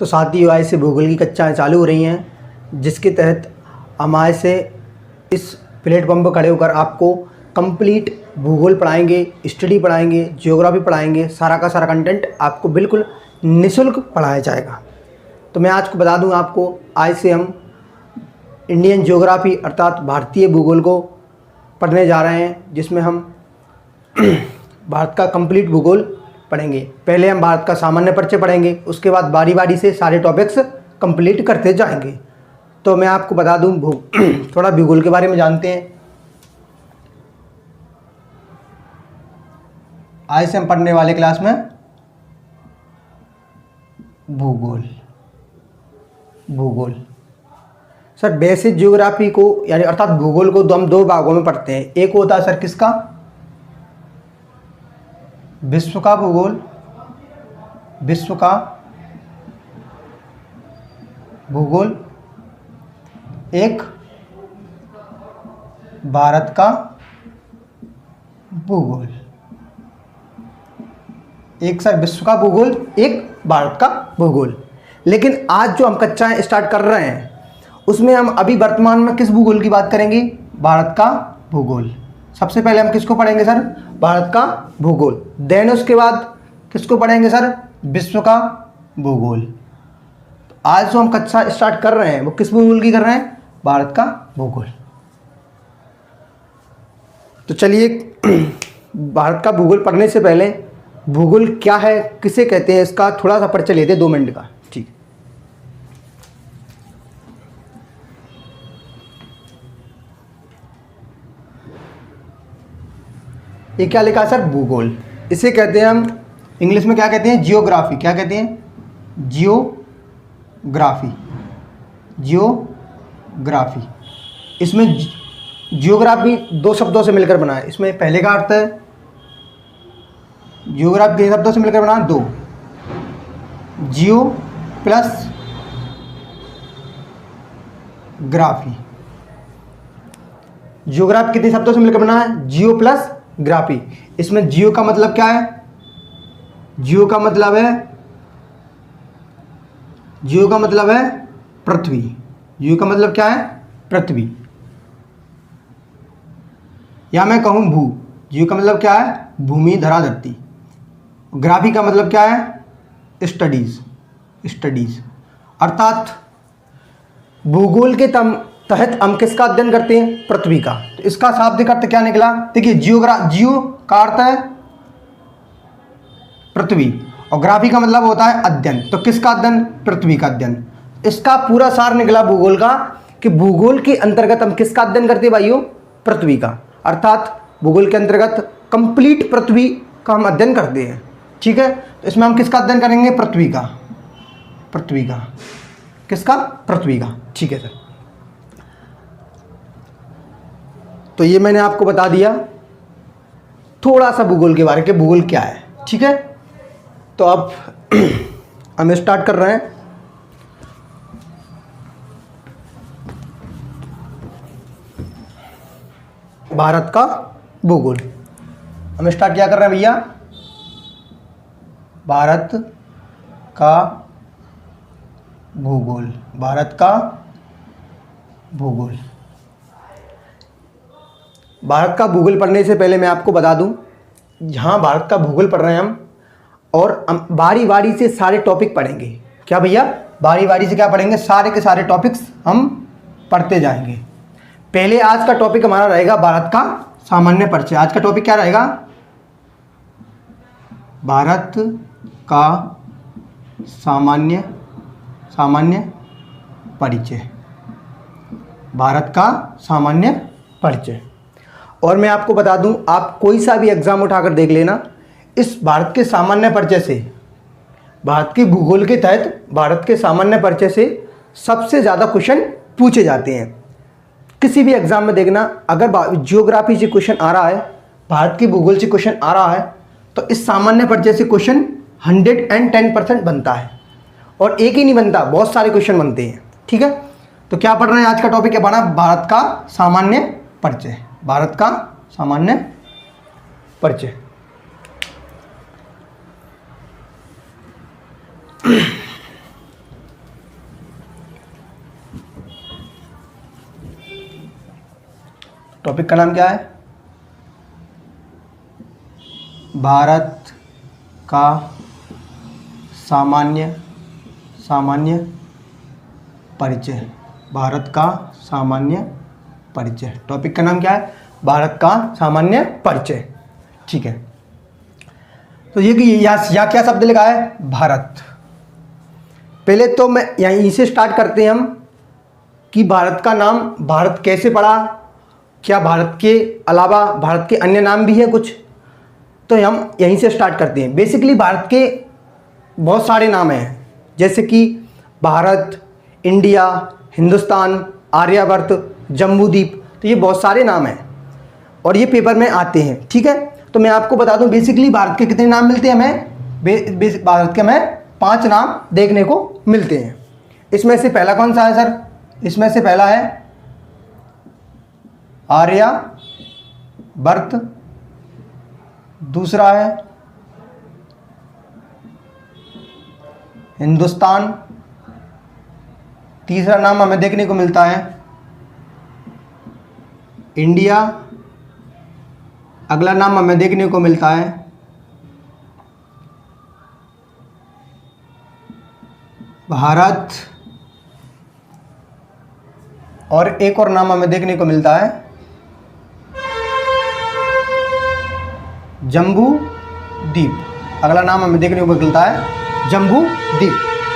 तो साथियों आज से भूगोल की कक्षाएँ चालू हो रही हैं, जिसके तहत हम आज से इस प्लेटफॉर्म पर खड़े होकर आपको कंप्लीट भूगोल पढ़ाएंगे, स्टडी पढ़ाएंगे, ज्योग्राफी पढ़ाएंगे। सारा का सारा कंटेंट आपको बिल्कुल निःशुल्क पढ़ाया जाएगा। तो मैं आज को बता दूं आपको, आज से हम इंडियन ज्योग्राफी अर्थात भारतीय भूगोल को पढ़ने जा रहे हैं, जिसमें हम भारत का कंप्लीट भूगोल पढ़ेंगे। पहले हम भारत का सामान्य परिचय पढ़ेंगे, उसके बाद बारी बारी से सारे टॉपिक्स कंप्लीट करते जाएंगे। तो मैं आपको बता दूं थोड़ा भूगोल के बारे में जानते हैं। आज से हम पढ़ने वाले क्लास में भूगोल सर बेसिक ज्योग्राफी को यानी अर्थात भूगोल को हम दो भागों में पढ़ते हैं। एक होता है सर किसका, विश्व का भूगोल, विश्व का भूगोल। एक भारत का भूगोल, एक सर विश्व का भूगोल, एक भारत का भूगोल। लेकिन आज जो हम कक्षाएं स्टार्ट कर रहे हैं उसमें हम अभी वर्तमान में किस भूगोल की बात करेंगे, भारत का भूगोल। सबसे पहले हम किसको पढ़ेंगे सर, भारत का भूगोल। देन उसके बाद किसको पढ़ेंगे सर, विश्व का भूगोल। तो आज जो हम कक्षा स्टार्ट कर रहे हैं वो किस भूगोल की कर रहे हैं, भारत का भूगोल। तो चलिए भारत का भूगोल पढ़ने से पहले भूगोल क्या है, किसे कहते हैं, इसका थोड़ा सा परिचय लेते हैं 2 मिनट का। ठीक, ये क्या लिखा है सर, भूगोल। इसे कहते हैं हम इंग्लिश में क्या कहते हैं, जियोग्राफी। क्या कहते हैं, जियोग्राफी। जियोग्राफी, इसमें जियोग्राफी 2 शब्दों से मिलकर बना है। इसमें पहले का अर्थ है, जियोग्राफी के शब्दों से मिलकर बना 2, जियो प्लस ग्राफी। जियोग्राफी कितने शब्दों से मिलकर बना है, जियो प्लस ग्राफी। इसमें जियो का मतलब क्या है, जियो का मतलब है पृथ्वी। जियो का मतलब क्या है, पृथ्वी। या मैं कहूं भू, जियो का मतलब क्या है, भूमि, धरा, धरती। ग्राफी का मतलब क्या है, स्टडीज। अर्थात भूगोल के तहत हम किसका अध्ययन करते हैं, पृथ्वी का। तो इसका शाब्दिक अर्थ क्या निकला, देखिए जियो का अर्थ है पृथ्वी और ग्राफी का मतलब होता है अध्ययन। तो किसका अध्ययन, पृथ्वी का अध्ययन। इसका पूरा सार निकला भूगोल का कि भूगोल के अंतर्गत हम किसका अध्ययन करते हैं भाइयों, पृथ्वी का। अर्थात भूगोल के अंतर्गत कंप्लीट पृथ्वी का हम अध्ययन करते हैं। ठीक है, तो इसमें हम किसका अध्ययन करेंगे, पृथ्वी का। किसका, पृथ्वी का। ठीक है सर, तो ये मैंने आपको बता दिया थोड़ा सा भूगोल के बारे में, भूगोल क्या है। ठीक है, तो अब हम स्टार्ट कर रहे हैं। भारत का भूगोल हम स्टार्ट क्या कर रहे हैं भैया, भारत का भूगोल। भारत का भूगोल, भारत का भूगोल पढ़ने से पहले मैं आपको बता दूं, यहाँ भारत का भूगोल पढ़ रहे हैं हम, और हम बारी बारी से सारे टॉपिक पढ़ेंगे। क्या भैया, बारी बारी से क्या पढ़ेंगे, सारे के सारे टॉपिक्स हम पढ़ते जाएंगे। पहले आज का टॉपिक हमारा रहेगा भारत का सामान्य परिचय। आज का टॉपिक क्या रहेगा, भारत का सामान्य परिचय। भारत का सामान्य परिचय। और मैं आपको बता दूं, आप कोई सा भी एग्जाम उठाकर देख लेना, इस भारत के सामान्य परिचय से, भारत के भूगोल के तहत भारत के सामान्य परिचय से सबसे ज़्यादा क्वेश्चन पूछे जाते हैं। किसी भी एग्जाम में देखना, अगर जियोग्राफी से क्वेश्चन आ रहा है, भारत के भूगोल से क्वेश्चन आ रहा है, तो इस सामान्य परिचय से क्वेश्चन 110% बनता है। और एक ही नहीं बनता, बहुत सारे क्वेश्चन बनते हैं। ठीक है, तो क्या पढ़ रहे हैं, आज का टॉपिक है बना भारत का सामान्य परिचय। भारत का सामान्य परिचय। टॉपिक का नाम क्या है? भारत का सामान्य परिचय। भारत का सामान्य परिचय। टॉपिक का नाम क्या है? भारत का सामान्य परिचय। ठीक है, तो ये कि यहाँ क्या शब्द लिखा है? भारत। पहले तो मैं यहीं से स्टार्ट करते हैं हम कि भारत का नाम भारत कैसे पड़ा, क्या भारत के अलावा भारत के अन्य नाम भी हैं कुछ, तो हम यहीं से स्टार्ट करते हैं। बेसिकली भारत के बहुत सारे नाम हैं, जैसे कि भारत, इंडिया, हिंदुस्तान, आर्यावर्त, जम्बूद्वीप, तो ये बहुत सारे नाम हैं और ये पेपर में आते हैं। ठीक है, तो मैं आपको बता दूं बेसिकली भारत के कितने नाम मिलते हैं हमें? भारत के हमें 5 नाम देखने को मिलते हैं। इसमें से पहला कौन सा है सर? इसमें से पहला है आर्यावर्त, दूसरा है हिंदुस्तान, तीसरा नाम हमें देखने को मिलता है इंडिया, अगला नाम हमें देखने को मिलता है भारत, और एक और नाम हमें देखने को मिलता है जम्बूद्वीप। अगला नाम हमें देखने को मिलता है जम्बूद्वीप।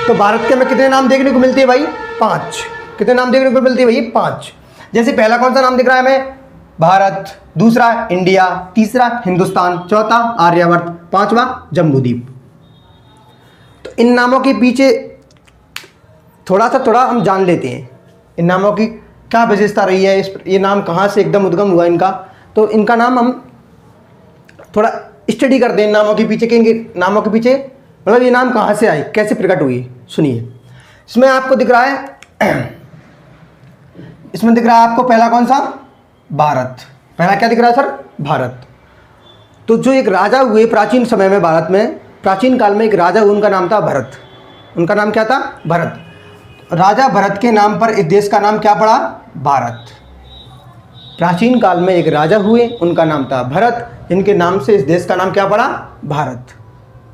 तो भारत के हमें कितने नाम देखने को मिलते हैं भाई? 5। कितने नाम देखने को मिलते हैं भाई? 5। जैसे पहला कौन सा नाम दिख रहा है हमें? भारत, दूसरा इंडिया, तीसरा हिंदुस्तान, चौथा आर्यावर्त, पांचवा जम्बूद्वीप। तो इन नामों के पीछे थोड़ा हम जान लेते हैं, इन नामों की क्या विशेषता रही है, ये नाम कहाँ से एकदम उद्गम हुआ इनका। तो इनका नाम हम थोड़ा स्टडी करते हैं, इन नामों के पीछे के, इनके नामों के पीछे मतलब ये नाम कहाँ से आए, कैसे प्रकट हुई। सुनिए, इसमें आपको दिख रहा है, इसमें दिख रहा है आपको पहला कौन सा? भारत। पहला क्या दिख रहा है सर? भारत। तो जो एक राजा हुए प्राचीन समय में भारत में, प्राचीन काल में एक राजा हुए, उनका नाम था भरत। उनका नाम क्या था? भरत। राजा भरत के नाम पर इस देश का नाम क्या पड़ा? भारत। प्राचीन काल में एक राजा हुए, उनका नाम था भरत, जिनके नाम से इस देश का नाम क्या पड़ा? भारत।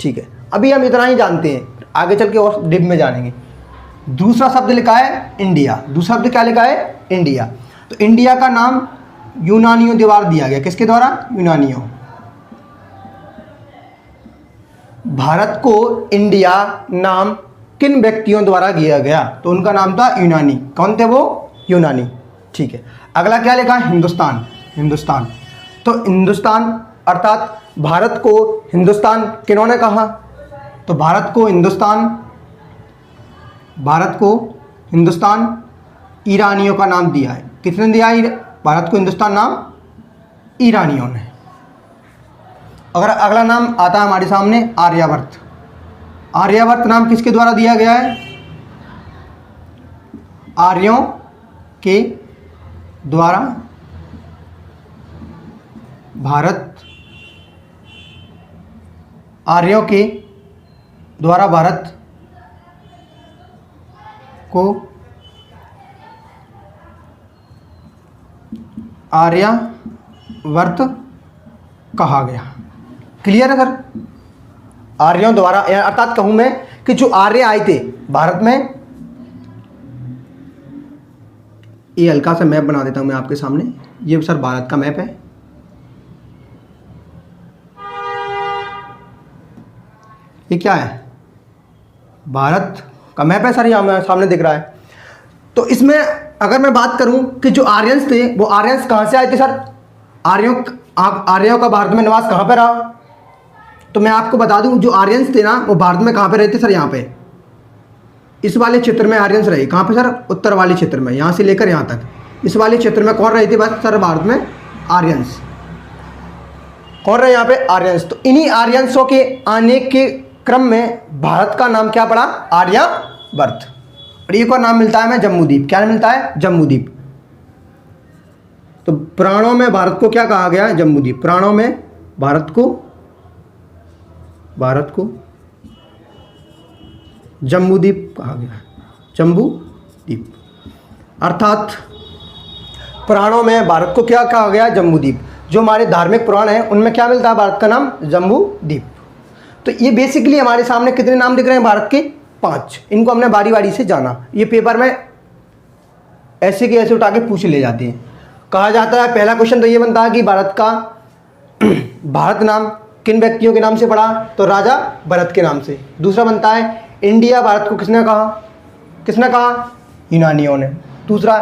ठीक है, अभी हम इतना ही जानते हैं, आगे चल के और डिप में जानेंगे। दूसरा शब्द लिखा है इंडिया। दूसरा शब्द क्या लिखा है? इंडिया। तो इंडिया का नाम यूनानियों द्वारा दिया गया। किसके द्वारा? यूनानियों। भारत को इंडिया नाम किन व्यक्तियों द्वारा दिया गया? तो उनका नाम था यूनानी। कौन थे वो? यूनानी। ठीक है, अगला क्या लिखा? हिंदुस्तान। हिंदुस्तान। तो हिंदुस्तान अर्थात भारत को हिंदुस्तान किन्होंने कहा? तो भारत को हिंदुस्तान ईरानियों का नाम दिया है। किसने दिया है भारत को हिंदुस्तान नाम? ईरानियों ने। अगर अगला नाम आता है हमारे सामने आर्यावर्त। आर्यावर्त नाम किसके द्वारा दिया गया है? आर्यों के द्वारा भारत, आर्यों के द्वारा भारत को आर्यावर्त कहा गया। क्लियर है सर? आर्यों द्वारा, अर्थात कहूं मैं कि जो आर्य आए थे भारत में, ये हल्का सा मैप बना देता हूं मैं आपके सामने। ये सर भारत का मैप है। ये क्या है? भारत का मैप है सर, यहाँ सामने दिख रहा है। तो इसमें अगर मैं बात करूं कि जो आर्यंस थे, वो आर्यंस कहाँ से आए थे सर? आर्यों का भारत में निवास कहाँ पर रहा? तो मैं आपको बता दूं, जो आर्यंस थे ना, वो भारत में कहाँ पे रहते सर? यहाँ पे इस वाले क्षेत्र में आर्यंस रहे। कहाँ पे सर? उत्तर वाले क्षेत्र में, यहाँ से लेकर यहाँ तक इस वाले क्षेत्र में कौन रहे थे बस सर भारत में? आर्यंस। कौन रहे यहाँ पे? आर्यंस। तो इन्हीं आर्यंसों के आने के क्रम में भारत का नाम क्या पड़ा? आर्यावर्त। और एक और नाम मिलता है हमें जम्बूद्वीप। क्या मिलता है? जम्बूद्वीप। तो पुराणों में भारत को क्या कहा गया है? जम्बूद्वीप। पुराणों में भारत को जम्बूद्वीप कहा गया है। जम्बूद्वीप अर्थात पुराणों में भारत को क्या कहा गया? जम्बूद्वीप। जो हमारे धार्मिक पुराण हैं उनमें क्या मिलता है? भारत का नाम जम्बूद्वीप। तो ये बेसिकली हमारे सामने कितने नाम दिख रहे हैं भारत के? 5। इनको हमने बारी बारी से जाना। ये पेपर में ऐसे के ऐसे उठा के पूछ ले जाते हैं। कहा जाता है पहला क्वेश्चन तो ये बनता है कि भारत का भारत नाम किन व्यक्तियों के नाम से पड़ा? तो राजा भरत के नाम से। दूसरा बनता है इंडिया भारत को किसने कहा? किसने कहा? यूनानियों ने। दूसरा,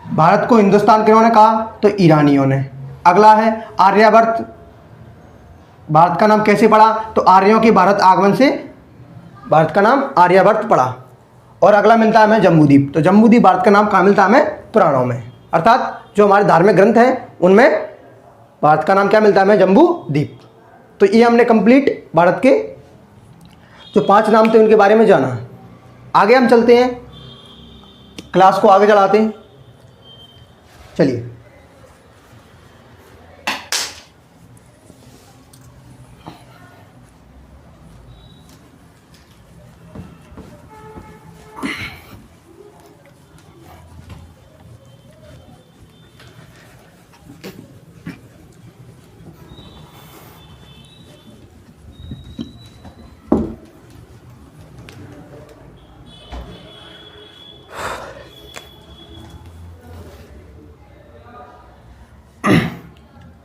भारत को हिंदुस्तान किन्होंने कहा? तो ईरानियों ने। अगला है आर्यभट्ट, भारत का नाम कैसे पड़ा? तो आर्यों के भारत आगमन से भारत का नाम आर्यभट्ट पड़ा। और अगला मिलता है हमें जम्बूद्वीप। तो जम्बूद्वीप भारत का नाम कहाँ मिलता है हमें? पुराणों में, अर्थात जो हमारे धार्मिक ग्रंथ हैं उनमें भारत का नाम क्या मिलता है हमें? जम्बूद्वीप। तो ये हमने कंप्लीट भारत के जो 5 नाम थे उनके बारे में जाना। आगे हम चलते हैं, क्लास को आगे चलाते हैं। चलिए,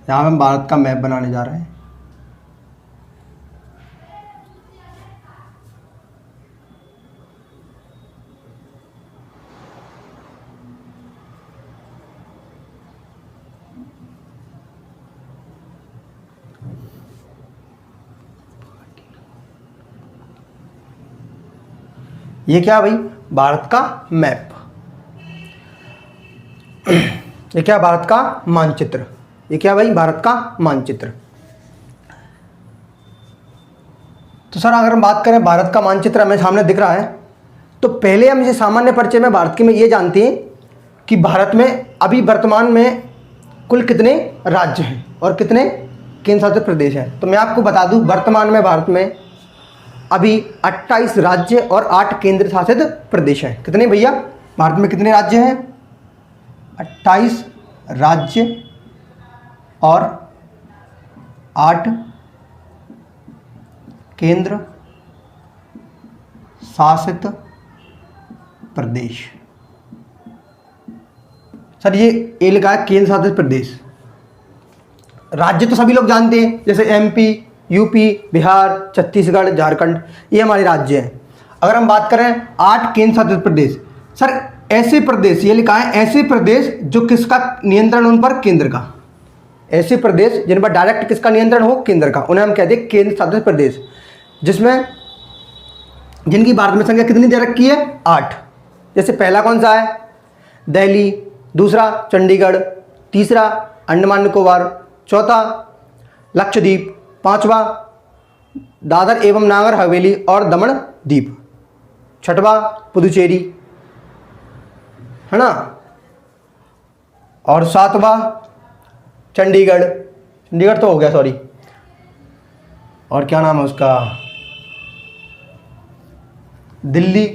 यहाँ हम भारत का मैप बनाने जा रहे हैं। ये क्या भाई? भारत का मैप। ये क्या? भारत का मानचित्र। ये क्या भाई? भारत का मानचित्र। तो सर अगर हम बात करें भारत का मानचित्र हमें सामने दिख रहा है, तो पहले हम इसे सामान्य परिचय में भारत के में ये जानते हैं कि भारत में अभी वर्तमान में कुल कितने राज्य हैं और कितने केंद्र शासित प्रदेश हैं। तो मैं आपको बता दूं, वर्तमान में भारत में अभी 28 राज्य और 8 केंद्र शासित प्रदेश हैं। कितने भैया? भारत में कितने राज्य हैं? 28 राज्य और 8 केंद्र शासित प्रदेश। सर ये लिखा है केंद्र शासित प्रदेश। राज्य तो सभी लोग जानते हैं, जैसे एमपी, यूपी, बिहार, छत्तीसगढ़, झारखंड, ये हमारे राज्य हैं। अगर हम बात करें 8 केंद्र शासित प्रदेश, सर ऐसे प्रदेश, ये लिखा है ऐसे प्रदेश जो किसका नियंत्रण उन पर? केंद्र का। ऐसे प्रदेश जिन पर डायरेक्ट किसका नियंत्रण हो? केंद्र का, उन्हें हम कहते हैं केंद्र शासित प्रदेश। जिसमें जिनकी भारत में संख्या कितनी दे रखी है? 8। जैसे पहला कौन सा है? दिल्ली, दूसरा चंडीगढ़, तीसरा अंडमान निकोबार, चौथा लक्षद्वीप, पांचवा दादर एवं नागर हवेली और दमन द्वीप, छठवा पुदुचेरी, है ना, और सातवां चंडीगढ़। चंडीगढ़ तो हो गया, सॉरी, और क्या नाम है उसका? दिल्ली,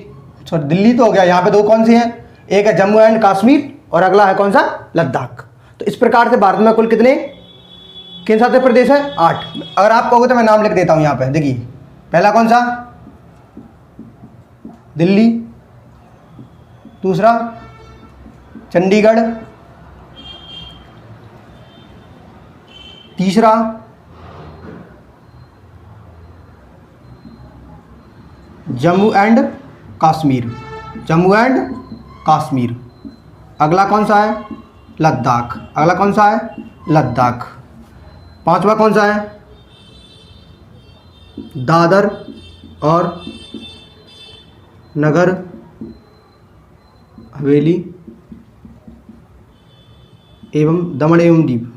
सॉरी दिल्ली तो हो गया। यहाँ पे 2 कौन सी हैं? एक है जम्मू एंड कश्मीर और अगला है कौन सा? लद्दाख। तो इस प्रकार से भारत में कुल कितने केंद्र शासित प्रदेश है? 8। अगर आप कहोगे तो मैं नाम लिख देता हूँ यहाँ पे। देखिए, पहला कौन सा? दिल्ली, दूसरा चंडीगढ़, तीसरा जम्मू एंड कश्मीर, जम्मू एंड कश्मीर। अगला कौन सा है? लद्दाख। अगला कौन सा है? लद्दाख। पांचवा कौन सा है? दादर और नगर हवेली एवं दमन एवं दीव,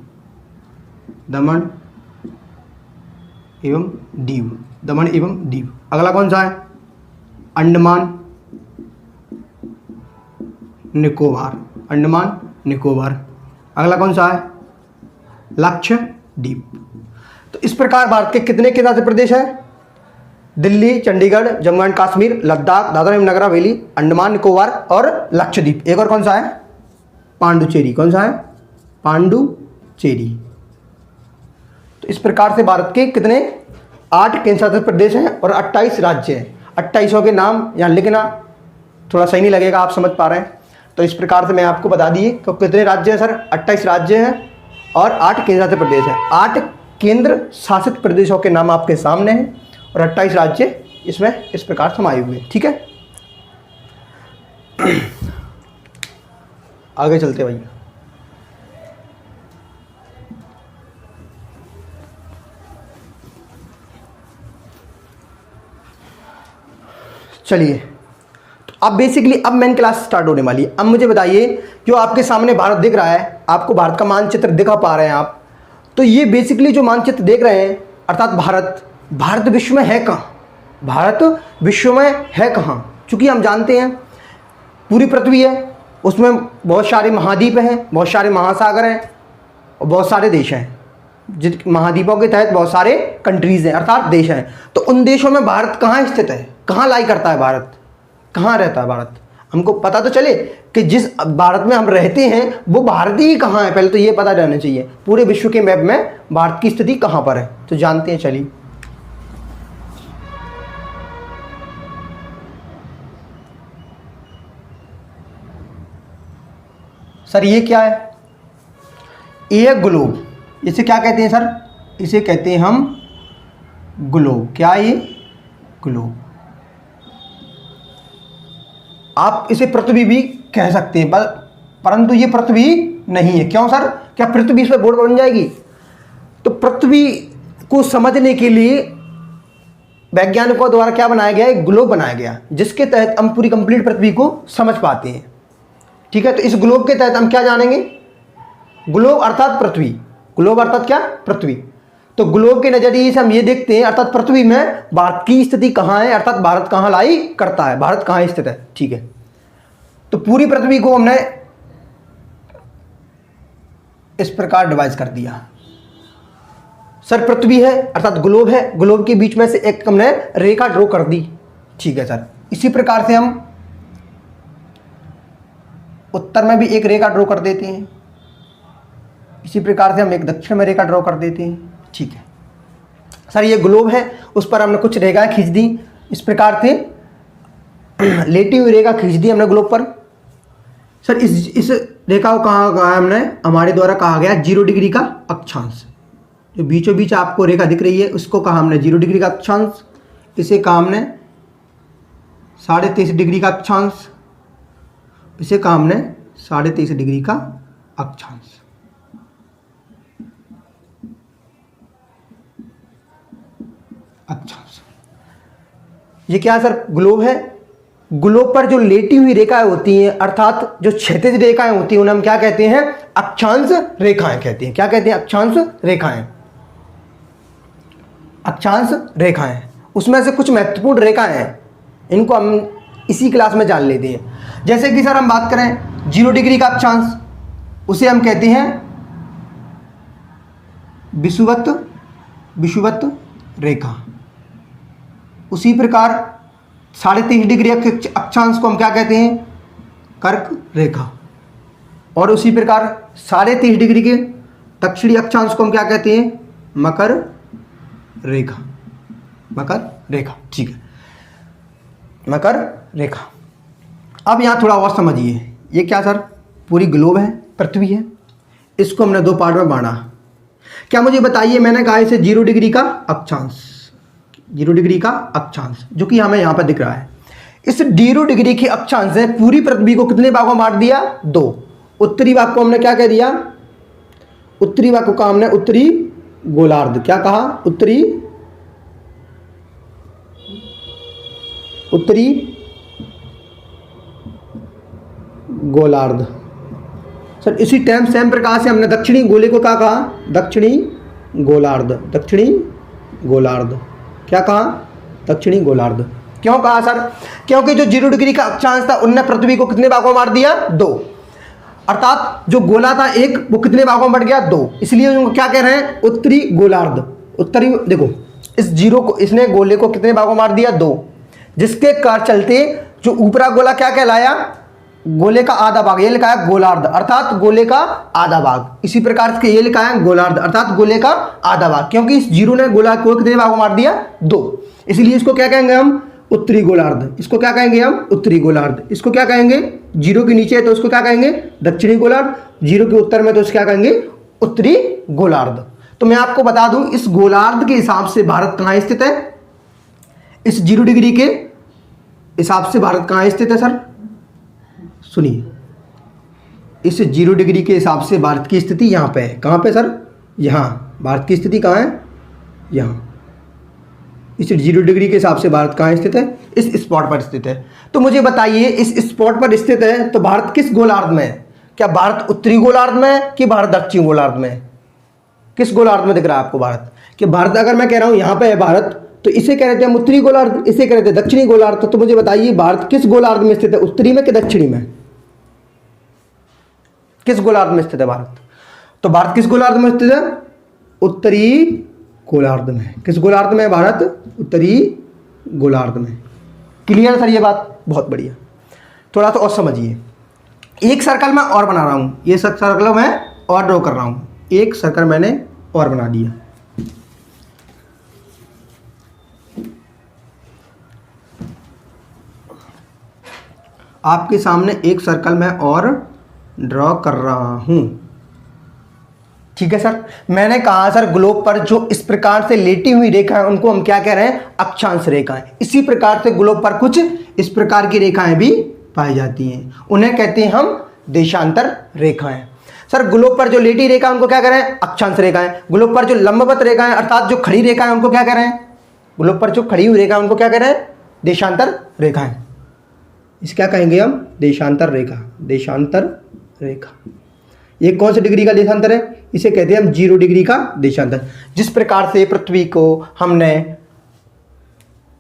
दमन एवं दीव, दमन एवं दीव। अगला कौन सा है? अंडमान निकोबार, अंडमान निकोबार। अगला कौन सा है? लक्षद्वीप। तो इस प्रकार भारत के कितने केंद्र शासित प्रदेश है? दिल्ली, चंडीगढ़, जम्मू एंड कश्मीर, लद्दाख, दादर एवं नगर हवेली, अंडमान निकोबार और लक्षद्वीप। एक और कौन सा है? पांडुचेरी। कौन सा है? पांडुचेरी। तो इस प्रकार से भारत के कितने 8 केंद्र शासित प्रदेश हैं और 28 राज्य हैं। 28 के नाम यहाँ लिखना थोड़ा सही नहीं लगेगा, आप समझ पा रहे हैं। तो इस प्रकार से मैं आपको बता दिए कि कितने राज्य हैं सर, 28 राज्य हैं और 8 केंद्र शासित प्रदेश हैं। 8 केंद्र शासित प्रदेशों के नाम आपके सामने हैं और 28 राज्य इसमें इस प्रकार समाये हुए हैं। ठीक है, आगे चलते भैया। चलिए, तो अब बेसिकली अब मेन क्लास स्टार्ट होने वाली है। अब मुझे बताइए, जो आपके सामने भारत दिख रहा है, आपको भारत का मानचित्र दिखा पा रहे हैं आप, तो ये बेसिकली जो मानचित्र देख रहे हैं अर्थात भारत विश्व में है कहाँ? भारत विश्व में है कहाँ? चूँकि हम जानते हैं पूरी पृथ्वी है, उसमें बहुत सारे महाद्वीप हैं, बहुत सारे महासागर हैं और बहुत सारे देश हैं। जिन महाद्वीपों के तहत बहुत सारे कंट्रीज़ हैं अर्थात देश हैं। तो उन देशों में भारत कहाँ स्थित है, कहाँ लाई करता है भारत, कहाँ रहता है भारत? हमको पता तो चले कि जिस भारत में हम रहते हैं वो भारत ही कहाँ है, पहले तो ये पता रहना चाहिए पूरे विश्व के मैप में भारत की स्थिति कहाँ पर है। तो जानते हैं, चलिए। सर ये क्या है? ये ग्लोब, इसे क्या कहते हैं सर? इसे कहते हैं हम ग्लोब। क्या ये? ग्लोब। आप इसे पृथ्वी भी कह सकते हैं, परंतु ये पृथ्वी नहीं है। क्यों सर? क्या पृथ्वी इस पर बोर्ड बन जाएगी? तो पृथ्वी को समझने के लिए वैज्ञानिकों द्वारा क्या बनाया गया? एक ग्लोब बनाया गया, जिसके तहत हम पूरी कंप्लीट पृथ्वी को समझ पाते हैं। ठीक है, तो इस ग्लोब के तहत हम क्या जानेंगे? ग्लोब अर्थात पृथ्वी। ग्लोब अर्थात क्या? पृथ्वी। तो ग्लोब के नजरिए से हम ये देखते हैं अर्थात पृथ्वी में भारत की स्थिति कहाँ है, अर्थात भारत कहाँ लाई करता है, भारत कहाँ स्थित है। ठीक है, तो पूरी पृथ्वी को हमने इस प्रकार डिवाइड कर दिया। सर पृथ्वी है अर्थात ग्लोब है, ग्लोब के बीच में से एक हमने रेखा ड्रॉ कर दी। ठीक है सर, इसी प्रकार से हम उत्तर में भी एक रेखा ड्रॉ कर देते हैं, इसी प्रकार से हम एक दक्षिण में रेखा ड्रॉ कर देते हैं। ठीक है सर, ये ग्लोब है, उस पर हमने कुछ रेखाएं खींच दी इस प्रकार से, लेटी हुई रेखा खींच दी हमने ग्लोब पर। सर इस रेखा को कहाँ कहा हमने? हमारे द्वारा कहा गया 0 डिग्री का अक्षांश। जो बीचों बीच आपको रेखा दिख रही है उसको कहा हमने 0 डिग्री का अक्षांश। इसे कहा हमने 23.5 डिग्री का अक्षांश। इसे कहा हमने 23.5 डिग्री का अक्षांश। अक्षांश ये क्या सर? ग्लोब है। ग्लोब पर जो लेटी हुई रेखाएं होती हैं अर्थात जो क्षैतिज रेखाएं होती हैं उन्हें हम क्या कहते हैं? अक्षांश रेखाएं कहते हैं। क्या कहते हैं? अक्षांश रेखाएं। अक्षांश रेखाएं, उसमें से कुछ महत्वपूर्ण रेखाएं हैं, इनको हम इसी क्लास में जान लेते हैं। जैसे कि सर हम बात करें 0 डिग्री का अक्षांश, उसे हम कहते हैं विषुवत रेखा। उसी प्रकार 23.5 डिग्री अक्षांश को हम क्या कहते हैं? कर्क रेखा। और उसी प्रकार 23.5 डिग्री के दक्षिणी अक्षांश को हम क्या कहते हैं? मकर रेखा। मकर रेखा। ठीक है, मकर रेखा। अब यहाँ थोड़ा और समझिए, ये क्या सर? पूरी ग्लोब है, पृथ्वी है, इसको हमने 2 पार्ट में बांटा। क्या मुझे बताइए, मैंने कहा इसे 0 डिग्री का अक्षांश, 0 डिग्री का अक्षांश जो कि हमें यहाँ पर दिख रहा है। इस 0 डिग्री के अक्षांश से पूरी पृथ्वी को कितने भागों में बांट दिया? 2। उत्तरी भाग को हमने क्या कह दिया? उत्तरी भाग को कहा हमने उत्तरी गोलार्ध। क्या कहा? उत्तरी गोलार्ध। सर इसी टाइम सेम प्रकार से हमने दक्षिणी गोले को क्या कहा? दक्षिणी गोलार्ध। दक्षिणी गोलार्ध। क्या कहा? दक्षिणी गोलार्ध। क्यों कहा सर? क्योंकि जो 0 डिग्री का अक्षांश था उनने पृथ्वी को कितने भागों में बांट दिया? 2। अर्थात जो गोला था एक, वो कितने भागों में बढ़ गया? 2। इसलिए उनको क्या कह रहे हैं? उत्तरी गोलार्ध। उत्तरी, देखो इस 0 को, इसने गोले को कितने भागों में बांट दिया? 2, जिसके कार चलते जो ऊपरा गोला क्या कहलाया? गोले का आधा भाग, ये लिखा है गोलार्ध अर्थात गोले का आधा भाग। इसी प्रकार से ये लिखा है गोलार्ध अर्थात गोले का आधा भाग, क्योंकि इस जीरो ने गोला को कितने भागों मार दिया, 2। इसलिए इसको क्या कहेंगे हम, उत्तरी गोलार्ध। इसको क्या कहेंगे हम, उत्तरी गोलार्ध। इसको क्या कहेंगे, जीरो के नीचे है तो उसको क्या कहेंगे, दक्षिणी गोलार्ध। जीरो के उत्तर में तो उसको क्या कहेंगे, उत्तरी गोलार्ध। तो मैं आपको बता दूं, इस गोलार्ध के हिसाब से भारत कहाँ स्थित है, इस 0 डिग्री के हिसाब से भारत कहाँ स्थित है सर, सुनिए, इस 0 डिग्री के हिसाब से भारत की स्थिति यहाँ पे है। कहाँ पे सर, यहाँ। भारत की स्थिति कहाँ है, यहाँ। इस 0 डिग्री के हिसाब से भारत कहाँ स्थित है, इस स्पॉट पर स्थित है। तो मुझे बताइए, इस स्पॉट पर स्थित है तो भारत किस गोलार्ध में है, क्या भारत उत्तरी गोलार्ध में है कि भारत दक्षिण गोलार्ध में है, किस गोलार्ध में दिख रहा है आपको भारत, कि भारत अगर मैं कह रहा हूँ यहाँ पे है भारत, तो इसे कह रहे थे हम उत्तरी गोलार्ध, इसे कह रहे थे दक्षिणी गोलार्ध। तो मुझे बताइए भारत किस गोलार्ध में स्थित है, उत्तरी में कि दक्षिणी में, किस गोलार्ध में स्थित है भारत। तो भारत किस गोलार्ध में स्थित है, उत्तरी गोलार्ध में। किस गोलार्ध में है भारत, उत्तरी गोलार्ध में। क्लियर है सर ये बात, बहुत बढ़िया। थोड़ा सा और समझिए, एक सर्कल मैं और बना रहा हूं, ये सर्कल मैं और ड्रॉ कर रहा हूं, एक सर्कल मैंने और बना दिया। आपके सामने एक सर्कल मैं और ड्रॉ कर रहा हूं, ठीक है सर। मैंने कहा सर ग्लोब पर जो इस प्रकार से लेटी हुई रेखा है उनको हम क्या कह रहे हैं, अक्षांश रेखाएं। इसी प्रकार से ग्लोब पर कुछ इस प्रकार की रेखाएं भी पाई जाती हैं, उन्हें कहते हैं हम देशांतर रेखाएं। सर ग्लोब पर जो लेटी रेखा उनको क्या कह रहे हैं, अक्षांश रेखाएं। ग्लोब पर जो लंबवत रेखाएं अर्थात जो खड़ी रेखाएं उनको क्या कह रहे हैं, ग्लोब पर जो खड़ी हुई रेखा उनको क्या कह रहे हैं, देशांतर रेखाएं। इसे क्या कहेंगे हम, देशांतर रेखा। देशांतर रेखा ये कौन से डिग्री का देशांतर है, इसे कहते हैं हम 0 डिग्री का देशांतर। जिस प्रकार से पृथ्वी को हमने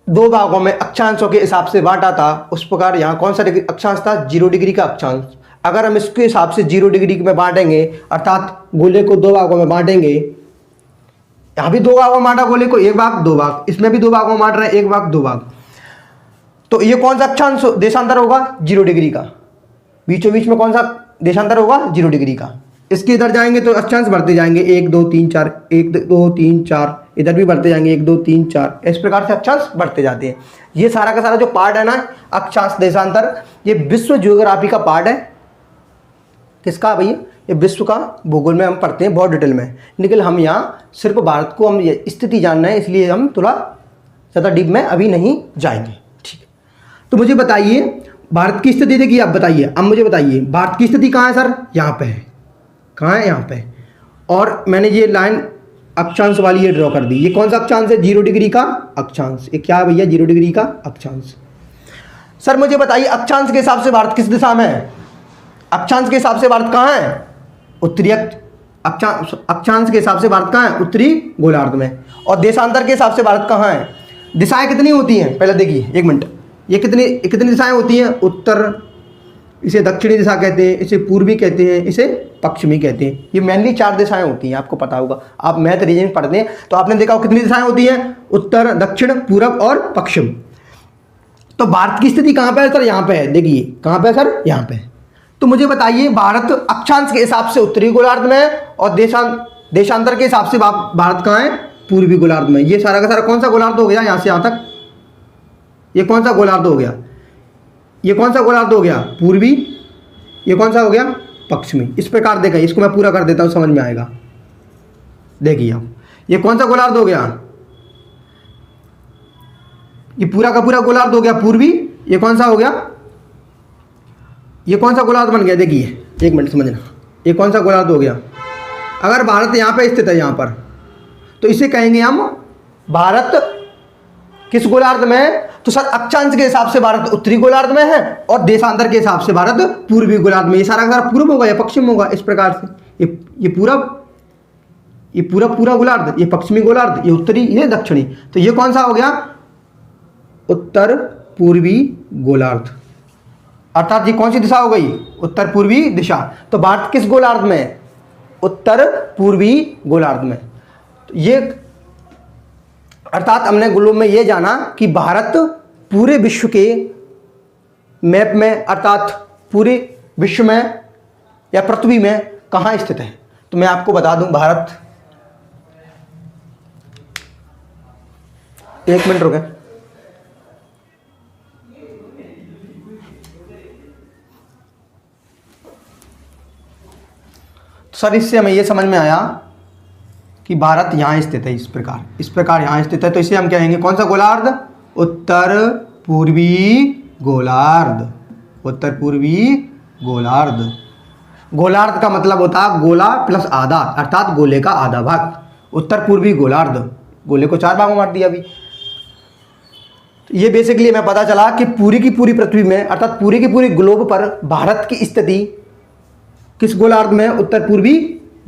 2 भागों में अक्षांशों के हिसाब से बांटा था, उस प्रकार यहाँ कौन सा अक्षांश था, 0 डिग्री का अक्षांश। अगर हम इसके हिसाब से 0 डिग्री में बांटेंगे अर्थात गोले को 2 भागों में बांटेंगे, यहाँ भी 2 भागों में बांटा गोले को, 1 भाग 2 भाग, इसमें भी 2 भागों में बांट रहे हैं, 1 भाग 2 भाग। तो ये कौन सा अक्षांश देशांतर होगा, 0 डिग्री का। बीचों बीच में कौन सा देशांतर होगा, 0 डिग्री का। इसके इधर जाएंगे तो अक्षांश बढ़ते जाएंगे, 1 2 3 4, 1 2 3 4, इधर भी बढ़ते जाएंगे 1 2 3 4, इस प्रकार से अक्षांश बढ़ते जाते हैं। ये सारा का सारा जो पार्ट है ना अक्षांश देशांतर, ये विश्व ज्योग्राफी का पार्ट है। किसका भैया, ये विश्व का भूगोल में हम पढ़ते हैं बहुत डिटेल में, लेकिन हम यहाँ सिर्फ भारत को हम ये स्थिति जानना है, इसलिए हम थोड़ा ज़्यादा डीप में अभी नहीं जाएंगे, ठीक है। तो मुझे बताइए भारत की स्थिति देखिए, आप बताइए, अब मुझे बताइए भारत की स्थिति कहाँ है सर, यहाँ पे है। कहाँ है, यहाँ पे। और मैंने ये लाइन अक्षांश वाली ये ड्रॉ कर दी। ये कौन सा अक्षांश है, 0 डिग्री का अक्षांश। ये क्या है भैया, 0 डिग्री का अक्षांश। सर मुझे बताइए अक्षांश के हिसाब से भारत किस दिशा में है, अक्षांश के हिसाब से भारत कहाँ है, उत्तरी अक्षांश के हिसाब से भारत कहाँ है, उत्तरी गोलार्ध में। और देशांतर के हिसाब से भारत कहाँ है। दिशाएं कितनी होती हैं, पहले देखिए 1 मिनट, ये कितनी दिशाएं होती हैं, उत्तर, इसे दक्षिणी दिशा कहते हैं, इसे पूर्वी कहते हैं, इसे पश्चिमी कहते हैं। ये मेनली 4 दिशाएं होती हैं, आपको पता होगा, आप मैथ रीजनिंग पढ़ते हैं तो आपने देखा हो कितनी दिशाएं होती हैं, उत्तर, दक्षिण, पूरब और पश्चिम। तो भारत की स्थिति कहाँ पे है सर, यहाँ पे है। देखिए कहाँ पे है सर, यहाँ पे। तो मुझे बताइए भारत अक्षांश के हिसाब से उत्तरी गोलार्ध में है और देशांतर के हिसाब से भारत कहाँ है, पूर्वी गोलार्ध में। ये सारा का सारा कौन सा गोलार्ध हो गया, यहाँ से यहाँ तक ये कौन सा गोलार्ध हो गया, ये कौन सा गोलार्ध हो गया, पूर्वी। ये कौन सा हो गया, पश्चिमी। इस प्रकार देखा, इसको मैं पूरा कर देता हूँ, समझ में आएगा। देखिए आप, ये कौन सा गोलार्ध हो गया, ये पूरा का पूरा गोलार्ध हो गया पूर्वी। ये कौन सा हो गया, ये कौन सा गोलार्ध बन गया, देखिए 1 मिनट समझना, ये कौन सा गोलार्ध हो गया। अगर भारत यहाँ पे स्थित है, यहाँ पर, तो इसे कहेंगे हम भारत किस गोलार्ध में है। तो सर अक्षांश के हिसाब से भारत उत्तरी गोलार्ध में है और देशांतर के हिसाब से भारत पूर्वी गोलार्ध में। ये सारा का सारा पूर्व होगा या पश्चिम होगा, इस प्रकार से ये पूरब, ये पूरा गोलार्ध, ये पश्चिमी गोलार्ध, ये उत्तरी, ये दक्षिणी। तो ये कौन सा हो गया, उत्तर पूर्वी गोलार्ध। अर्थात ये कौन सी दिशा हो गई, उत्तर पूर्वी दिशा। तो भारत किस गोलार्ध में है, उत्तर पूर्वी गोलार्ध में। तो ये अर्थात हमने ग्लोब में ये जाना कि भारत पूरे विश्व के मैप में अर्थात पूरे विश्व में या पृथ्वी में कहाँ स्थित है? तो मैं आपको बता दूं, भारत, एक मिनट रुके। सर इससे हमें यह समझ में आया कि भारत यहाँ स्थित है, इस प्रकार यहाँ स्थित है, तो इसे हम कहेंगे कौन सा गोलार्ध? उत्तर पूर्वी गोलार्ध, उत्तर पूर्वी गोलार्ध। गोलार्ध का मतलब होता है गोला प्लस आधा, अर्थात गोले का आधा भाग। उत्तर पूर्वी गोलार्ध, गोले को 4 भागों में बांट दिया अभी। ये बेसिकली हमें पता चला कि पूरी की पूरी पृथ्वी में, अर्थात पूरी की पूरी ग्लोब पर भारत की स्थिति किस गोलार्ध में? उत्तर पूर्वी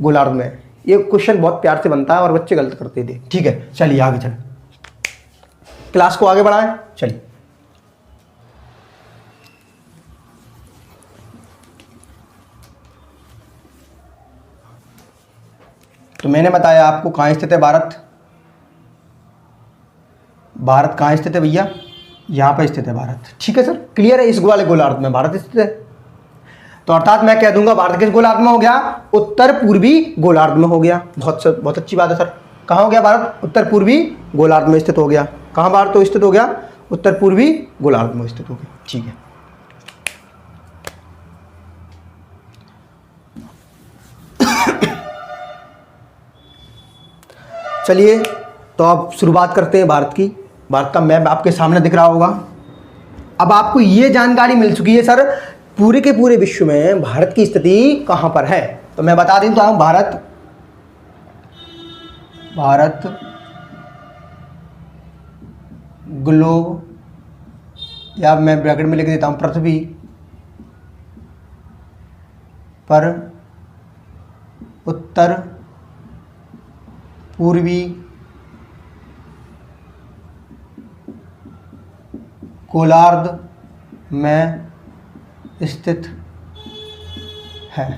गोलार्ध में। ये क्वेश्चन बहुत प्यार से बनता है और बच्चे गलत करते थे। ठीक है, चलिए आगे चलें, क्लास को आगे बढ़ाएं। चलिए, तो मैंने बताया आपको कहाँ स्थित है भारत। भारत कहाँ स्थित है भैया? यहाँ पर स्थित है भारत। ठीक है सर, क्लियर है? इस वाले गोलार्ध में भारत स्थित है। तो अर्थात मैं कह दूंगा भारत किस गोलार्ध में हो गया? उत्तर पूर्वी गोलार्ध में हो गया। बहुत अच्छी बात है सर। कहाँ हो गया भारत? उत्तर पूर्वी गोलार्ध में स्थित हो गया। कहाँ भारत तो स्थित हो गया? उत्तर पूर्वी गोलार्ध में स्थित हो गया। ठीक है, चलिए तो अब शुरुआत करते हैं भारत की। भारत का मैप आपके सामने दिख रहा होगा। अब आपको ये जानकारी मिल चुकी है सर पूरे के पूरे विश्व में भारत की स्थिति कहाँ पर है। तो मैं बता देता हूँ, भारत ग्लोब, या मैं ब्रैकेट में लिख देता हूँ पृथ्वी पर उत्तर पूर्वी गोलार्ध में स्थित है।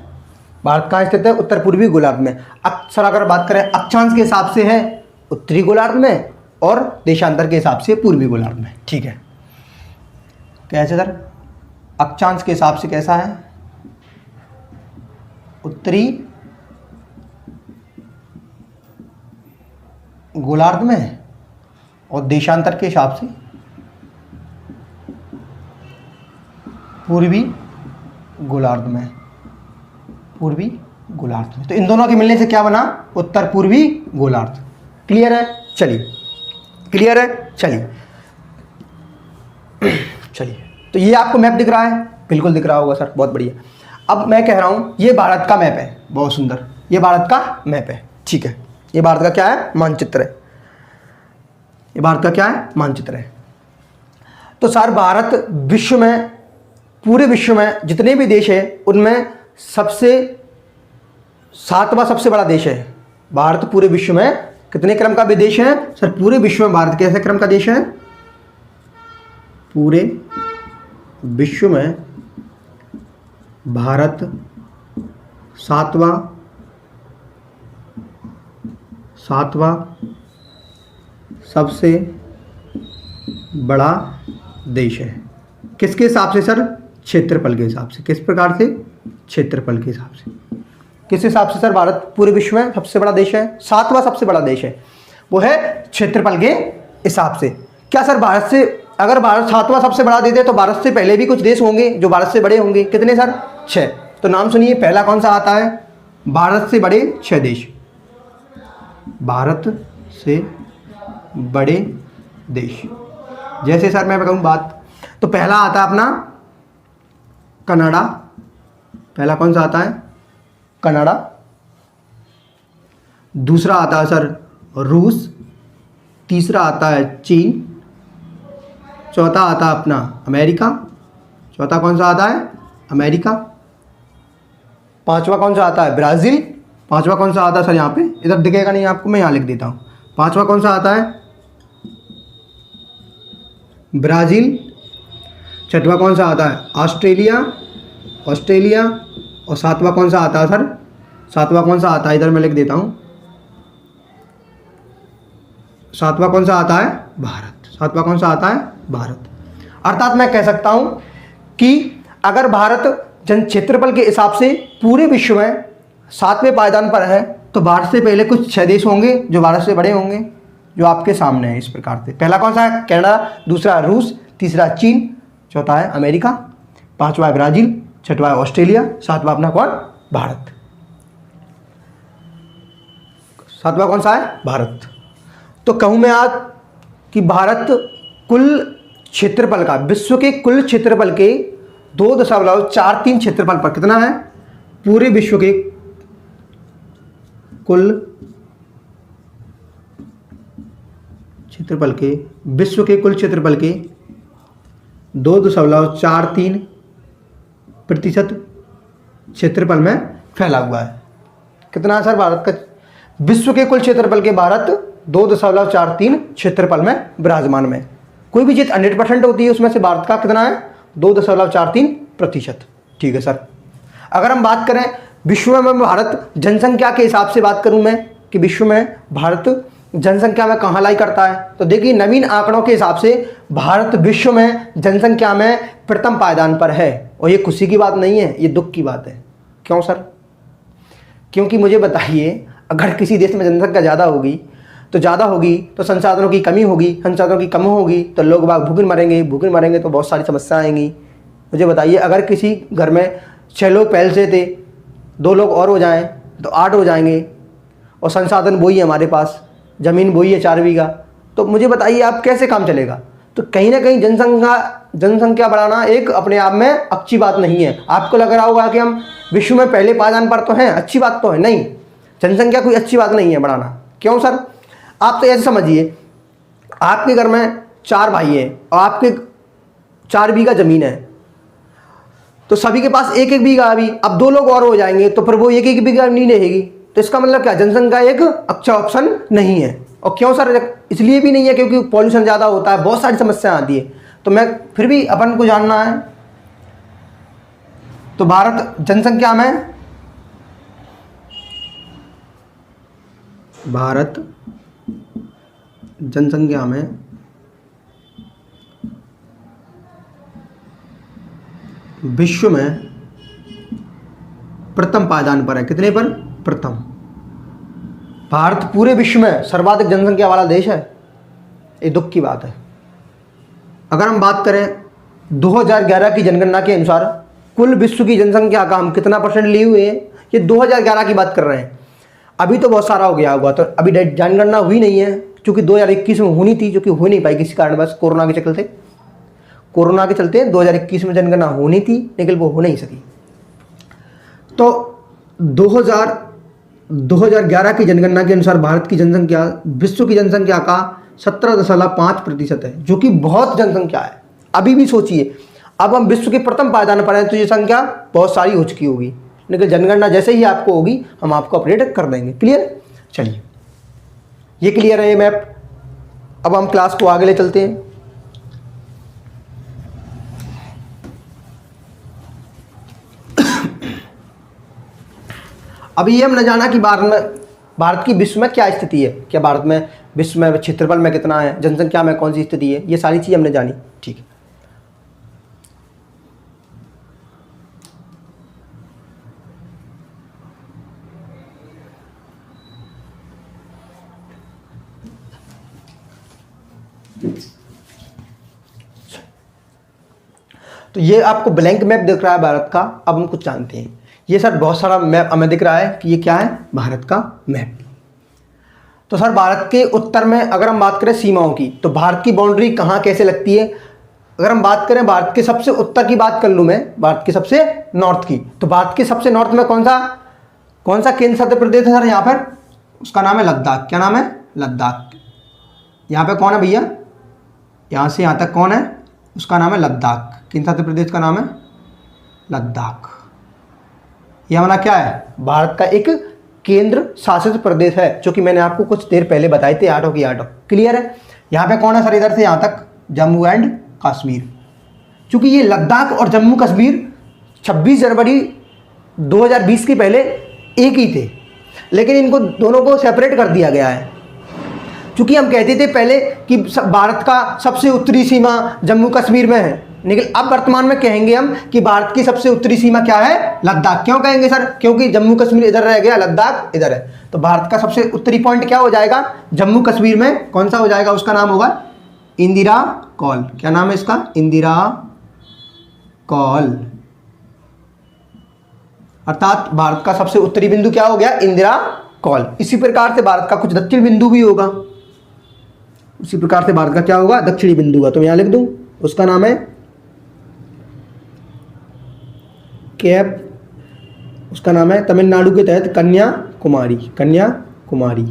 भारत कहाँ स्थित है? उत्तर पूर्वी गोलार्ध में। अक्सर अगर बात करें अक्षांश के हिसाब से है उत्तरी गोलार्ध में, और देशांतर के हिसाब से पूर्वी गोलार्ध में। ठीक है, कैसे सर? अक्षांश के हिसाब से कैसा है? उत्तरी गोलार्ध में, और देशांतर के हिसाब से पूर्वी गोलार्ध में, पूर्वी गोलार्ध में। तो इन दोनों के मिलने से क्या बना? उत्तर पूर्वी गोलार्ध। क्लियर है? चलिए, क्लियर है? चलिए चलिए, तो ये आपको मैप दिख रहा है? बिल्कुल दिख रहा होगा सर, बहुत बढ़िया। अब मैं कह रहा हूँ ये भारत का मैप है, बहुत सुंदर, ये भारत का मैप है। ठीक है, ये भारत का क्या है? मानचित्र है। ये भारत का क्या है? मानचित्र है। तो सर भारत विश्व में, पूरे विश्व में जितने भी देश हैं उनमें सबसे 7वां सबसे बड़ा देश है भारत। पूरे विश्व में कितने क्रम का भी देश है सर? पूरे विश्व में भारत कैसे क्रम का देश है? पूरे विश्व में भारत 7वां सबसे बड़ा देश है। किसके हिसाब से सर? क्षेत्रफल के हिसाब से। किस प्रकार से? क्षेत्रफल के हिसाब से। किस हिसाब से सर भारत पूरे विश्व में सबसे बड़ा देश है? 7वां सबसे बड़ा देश है, वो है क्षेत्रफल के हिसाब से। क्या सर भारत से, अगर भारत 7वां सबसे बड़ा दे दे तो भारत से पहले भी कुछ देश होंगे जो भारत से बड़े होंगे? कितने सर? 6। तो नाम सुनिए, पहला कौन सा आता है? भारत से बड़े 6 देश। भारत से बड़े देश, जैसे सर मैं बताऊँ बात, तो पहला आता है अपना कनाडा। पहला कौन सा आता है? कनाडा। दूसरा आता है सर रूस। तीसरा आता है चीन। चौथा आता है अपना अमेरिका। चौथा कौन सा आता है? अमेरिका। पांचवा कौन सा आता है? ब्राज़ील। पांचवा कौन सा आता है सर? यहाँ पे इधर दिखेगा नहीं आपको, मैं यहाँ लिख देता हूँ। पांचवा कौन सा आता है? ब्राज़ील। छठवा कौन सा आता है? ऑस्ट्रेलिया। और सातवां कौन सा आता है सर? सातवां कौन सा आता है? इधर मैं लिख देता हूँ। सातवां कौन सा आता है? भारत। सातवां कौन सा आता है? भारत। अर्थात मैं कह सकता हूँ कि अगर भारत जन क्षेत्रफल के हिसाब से पूरे विश्व में 7वें पायदान पर है तो भारत से पहले कुछ 6 देश होंगे जो भारत से बड़े होंगे, जो आपके सामने है इस प्रकार से। पहला कौन सा है? कनाडा, दूसरा रूस, तीसरा चीन, चौथा है अमेरिका, पांचवा है ब्राज़ील, छठवा है ऑस्ट्रेलिया, सातवां अपना कौन? भारत। सातवां कौन सा है? भारत। तो कहूँ मैं आज कि भारत कुल क्षेत्रफल का, विश्व के कुल क्षेत्रफल के 2.43 क्षेत्रफल पर कितना है? पूरे विश्व के कुल क्षेत्रफल के, विश्व के कुल क्षेत्रफल के 2.43% क्षेत्रफल में फैला हुआ है। कितना है सर भारत का? विश्व के कुल क्षेत्रफल के भारत 2.43 क्षेत्रफल में विराजमान में। कोई भी चीज 100% होती है, उसमें से भारत का कितना है? 2.43%। ठीक है सर। अगर हम बात करें विश्व में भारत जनसंख्या के हिसाब से बात करूं मैं कि विश्व में भारत जनसंख्या में कहाँ लाई करता है, तो देखिए नवीन आंकड़ों के हिसाब से भारत विश्व में जनसंख्या में प्रथम पायदान पर है। और ये खुशी की बात नहीं है, ये दुख की बात है। क्यों सर? क्योंकि मुझे बताइए, अगर किसी देश में जनसंख्या ज़्यादा होगी तो संसाधनों की कमी होगी, संसाधनों की कमी होगी तो लोग बाग भूखे मरेंगे तो बहुत सारी समस्याएं आएंगी। मुझे बताइए, अगर किसी घर में 6 लोग पहले से थे, 2 लोग और हो जाएं तो 8 हो जाएंगे, और संसाधन वही है हमारे पास, ज़मीन वही है 4 बीघा, तो मुझे बताइए आप कैसे काम चलेगा? तो कहीं ना कहीं जनसंख्या बढ़ाना एक अपने आप में अच्छी बात नहीं है। आपको लग रहा होगा कि हम विश्व में पहले पायदान पर तो हैं, अच्छी बात तो है, नहीं, जनसंख्या कोई अच्छी बात नहीं है बढ़ाना। क्यों सर? आप तो ऐसे समझिए, आपके घर में 4 भाई हैं और आपके 4 बीघा ज़मीन है, तो सभी के पास 1-1 बीघा। अभी अब 2 लोग और हो जाएंगे तो फिर वो 1-1 बीघा नहीं रहेगी। तो इसका मतलब क्या? जनसंख्या एक अच्छा ऑप्शन नहीं है। और क्यों सर? इसलिए भी नहीं है क्योंकि पॉल्यूशन ज़्यादा होता है, बहुत सारी समस्याएं आती है। तो मैं फिर भी अपन को जानना है, तो भारत जनसंख्या में विश्व में प्रथम पायदान पर है। कितने पर? प्रथम। भारत पूरे विश्व में सर्वाधिक जनसंख्या वाला देश है, ये दुख की बात है। अगर हम बात करें 2011 की जनगणना के अनुसार कुल विश्व की जनसंख्या का हम कितना % लिए हुए हैं, ये 2011 की बात कर रहे हैं। अभी तो बहुत सारा हो गया होगा, तो अभी जनगणना हुई नहीं है क्योंकि 2021 में होनी थी, जो कि हो नहीं पाई किसी कारण, बस कोरोना के चलते 2021 में जनगणना होनी थी लेकिन वो हो नहीं सकी। तो 2011 की जनगणना के अनुसार भारत की जनसंख्या विश्व की जनसंख्या का 17.5% है, जो कि बहुत जनसंख्या है। अभी भी सोचिए, अब हम विश्व के प्रथम पायदान पर हैं तो ये संख्या बहुत सारी हो चुकी होगी, लेकिन जनगणना जैसे ही आपको होगी हम आपको अपडेट कर देंगे। क्लियर? चलिए, ये क्लियर है ये मैप। अब हम क्लास को आगे ले चलते हैं। अभी ये हमने जाना कि भारत की विश्व में क्या स्थिति है, क्या भारत में विश्व में क्षेत्रफल में कितना है, जनसंख्या में कौन सी स्थिति है, ये सारी चीज़ हमने जानी। ठीक है, तो ये आपको ब्लैंक मैप दिख रहा है भारत का। अब हम कुछ जानते हैं। ये सर बहुत सारा मैप हमें दिख रहा है कि ये क्या है? भारत का मैप। तो सर भारत के उत्तर में अगर हम बात करें सीमाओं की, तो भारत की बाउंड्री कहाँ कैसे लगती है? अगर हम बात करें भारत के सबसे उत्तर की बात कर लूँ मैं, भारत के सबसे नॉर्थ की, तो भारत के सबसे नॉर्थ में कौन सा केंद्र शासित प्रदेश है सर? यहाँ पर उसका नाम है लद्दाख। क्या नाम है? लद्दाख। यहाँ पे कौन है भैया? यहाँ से यहाँ तक कौन है? उसका नाम है लद्दाख। केंद्र शासित प्रदेश का नाम है लद्दाख। यह हमारा क्या है? भारत का एक केंद्र शासित प्रदेश है, जो कि मैंने आपको कुछ देर पहले बताए थे, 8 की 8। क्लियर है? यहाँ पे कौन है सर? इधर से यहाँ तक जम्मू एंड कश्मीर। चूंकि ये लद्दाख और जम्मू कश्मीर 26 जनवरी 2020 के पहले एक ही थे, लेकिन इनको दोनों को सेपरेट कर दिया गया है। चूंकि हम कहते थे पहले कि भारत का सबसे उत्तरी सीमा जम्मू कश्मीर में है, लेकिन अब वर्तमान में कहेंगे हम कि भारत की सबसे उत्तरी सीमा क्या है, लद्दाख। क्यों कहेंगे सर? क्योंकि जम्मू कश्मीर इधर रह गया, लद्दाख इधर है। तो भारत का सबसे उत्तरी पॉइंट क्या हो जाएगा? जम्मू कश्मीर में। कौन सा हो जाएगा? उसका नाम होगा इंदिरा कॉल। क्या नाम है इसका? इंदिरा कॉल। अर्थात भारत का सबसे उत्तरी बिंदु क्या हो गया? इंदिरा कॉल। इसी प्रकार से भारत का कुछ दक्षिण बिंदु भी होगा। उसी प्रकार से भारत का क्या होगा? दक्षिणी बिंदु का। तो यहां लिख दूं, उसका नाम है कैप। उसका नाम है तमिलनाडु के तहत कन्याकुमारी। कन्याकुमारी,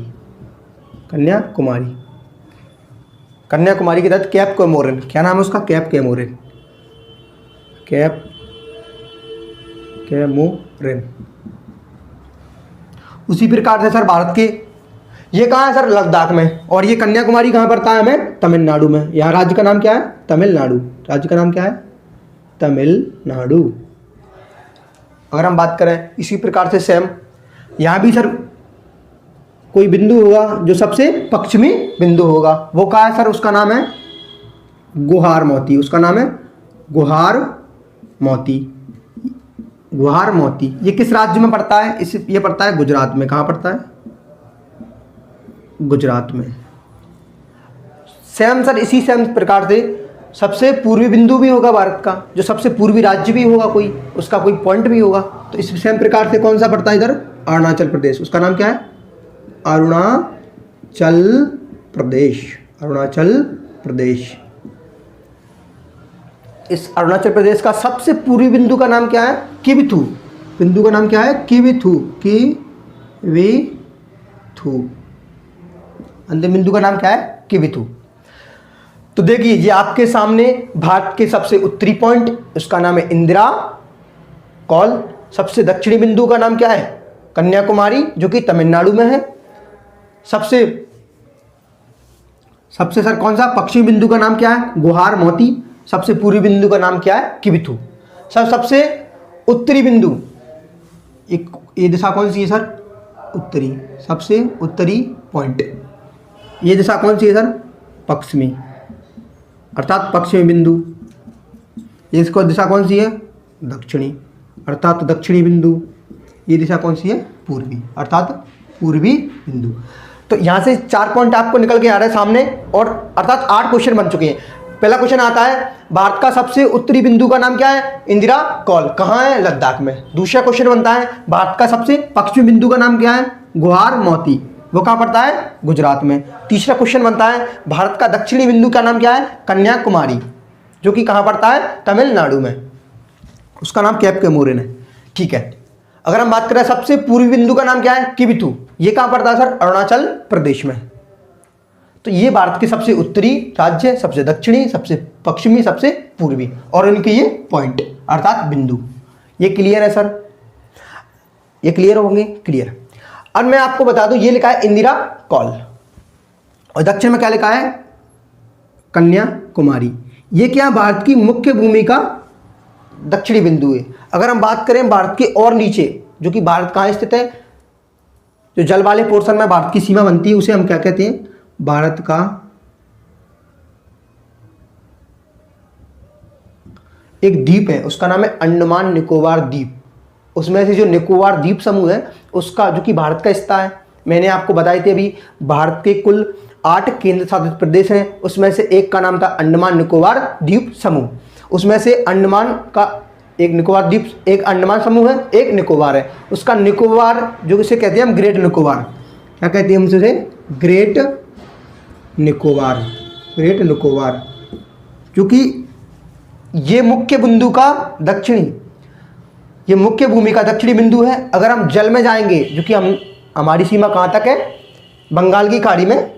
कन्याकुमारी, कन्याकुमारी के तहत कैप कोमोरिन। क्या नाम है उसका? Cap Comorin. Cap Comorin. उसी प्रकार से सर भारत के, ये कहाँ है सर? लद्दाख में। और ये कन्याकुमारी कहाँ पड़ता है हमें? तमिलनाडु में। यहाँ राज्य का नाम क्या है? तमिलनाडु। राज्य का नाम क्या है? तमिलनाडु। अगर हम बात करें इसी प्रकार से सेम, यहाँ भी सर कोई बिंदु होगा जो सबसे पश्चिमी बिंदु होगा। वो कहाँ है सर? उसका नाम है गुहार मोती। उसका नाम है गुहार मोती। गुहार मोती। ये किस राज्य में पड़ता है? ये पड़ता है गुजरात में। कहाँ पड़ता है? गुजरात में। सेम सर इसी सेम प्रकार से सबसे पूर्वी बिंदु भी होगा भारत का, जो सबसे पूर्वी राज्य भी होगा कोई, उसका कोई पॉइंट भी होगा। तो इस सेम प्रकार से कौन सा पड़ता है इधर? अरुणाचल प्रदेश। उसका नाम क्या है? अरुणाचल प्रदेश। अरुणाचल प्रदेश। इस अरुणाचल प्रदेश का सबसे पूर्वी बिंदु का नाम क्या है? किबिथु। बिंदु का नाम क्या है? किबिथु। किबिथु। अंतिम बिंदु का नाम क्या है? किबिथु। तो देखिए ये आपके सामने भारत के सबसे उत्तरी पॉइंट, उसका नाम है इंदिरा कॉल। सबसे दक्षिणी बिंदु का नाम क्या है? कन्याकुमारी, जो कि तमिलनाडु में है। सबसे सर कौन सा पश्चिमी बिंदु का नाम क्या है? गुहार मोती। सबसे पूर्वी बिंदु का नाम क्या है? किबिथु। सर सबसे उत्तरी बिंदु, ये दिशा कौन सी है सर? उत्तरी। सबसे उत्तरी पॉइंट, ये दिशा कौन सी है सर? पश्चिमी, अर्थात पश्चिमी बिंदु। ये इसको दिशा कौन सी है? दक्षिणी, अर्थात दक्षिणी बिंदु। ये दिशा कौन सी है? पूर्वी, अर्थात पूर्वी बिंदु। तो यहाँ से 4 पॉइंट आपको निकल के आ रहे हैं सामने, और अर्थात 8 क्वेश्चन बन चुके हैं। पहला क्वेश्चन आता है भारत का सबसे उत्तरी बिंदु का नाम क्या है? इंदिरा कॉल। कहाँ है? लद्दाख में। दूसरा क्वेश्चन बनता है भारत का सबसे पश्चिमी बिंदु का नाम क्या है? गुहार मोती। वो कहाँ पड़ता है? गुजरात में। तीसरा क्वेश्चन बनता है भारत का दक्षिणी बिंदु का नाम क्या है? कन्याकुमारी, जो कि कहाँ पड़ता है? तमिलनाडु में। उसका नाम कैप कोमोरिन है। ठीक है। अगर हम बात करें सबसे पूर्वी बिंदु का नाम क्या है? किबिथु। ये कहाँ पड़ता है सर? अरुणाचल प्रदेश में। तो ये भारत के सबसे उत्तरी राज्य, सबसे दक्षिणी, सबसे पश्चिमी, सबसे पूर्वी, और इनके ये पॉइंट अर्थात बिंदु। ये क्लियर है सर? ये क्लियर होंगे? क्लियर। अब मैं आपको बता दूं, ये लिखा है इंदिरा कॉल, और दक्षिण में क्या लिखा है? कन्याकुमारी। ये क्या? भारत की मुख्य भूमि का दक्षिणी बिंदु है। अगर हम बात करें भारत के और नीचे, जो कि भारत कहाँ स्थित है, जो जल वाले पोर्शन में भारत की सीमा बनती है, उसे हम क्या कहते हैं? भारत का एक द्वीप है, उसका नाम है अंडमान निकोबार द्वीप। उसमें से जो निकोबार द्वीप समूह है उसका, जो कि भारत का हिस्सा है, मैंने आपको बताई थी अभी, भारत के कुल 8 केंद्र शासित प्रदेश हैं, उसमें से एक का नाम था अंडमान निकोबार द्वीप समूह। उसमें से अंडमान का एक निकोबार द्वीप, एक अंडमान समूह है, एक निकोबार है। उसका निकोबार, जो इसे कहते हैं हम ग्रेट निकोबार, क्या कहते हैं हम उसे? ग्रेट निकोबार। ग्रेट निकोबार, क्योंकि ये मुख्य बिंदु का दक्षिणी, ये मुख्य भूमि का दक्षिणी बिंदु है। अगर हम जल में जाएंगे, जो कि हमारी सीमा कहाँ तक है? बंगाल की खाड़ी में,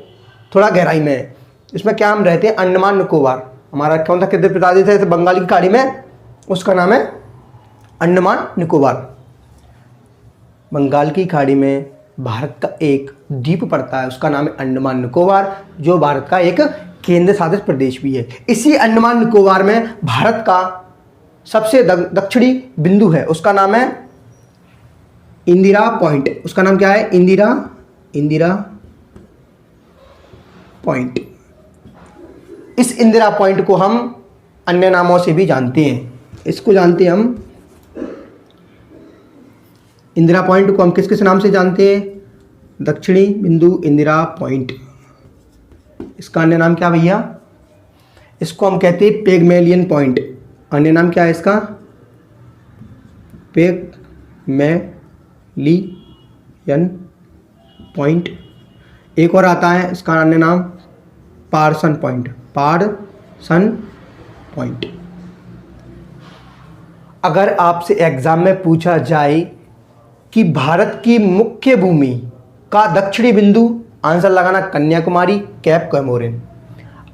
थोड़ा गहराई में है। इसमें क्या हम रहते हैं? अंडमान निकोबार। हमारा कौन सा केंद्र प्रदेश है बंगाल की खाड़ी में? उसका नाम है अंडमान निकोबार। बंगाल की खाड़ी में भारत का एक द्वीप पड़ता है, उसका नाम है अंडमान निकोबार, जो भारत का एक केंद्र शासित प्रदेश भी है। इसी अंडमान निकोबार में भारत का सबसे दक्षिणी बिंदु है, उसका नाम है इंदिरा पॉइंट। उसका नाम क्या है? इंदिरा पॉइंट। इस इंदिरा पॉइंट को हम अन्य नामों से भी जानते हैं। इसको जानते हैं हम, इंदिरा पॉइंट को हम किस किस नाम से जानते हैं? दक्षिणी बिंदु इंदिरा पॉइंट। इसका अन्य नाम क्या भैया? इसको हम कहते हैं पिग्मेलियन पॉइंट। अन्य नाम क्या है इसका? Pygmalion point. एक और आता है इसका अन्य नाम पार्सन पॉइंट। Person point. अगर आपसे एग्जाम में पूछा जाए कि भारत की मुख्य भूमि का दक्षिणी बिंदु, आंसर लगाना कन्याकुमारी, कैप कमोरिन।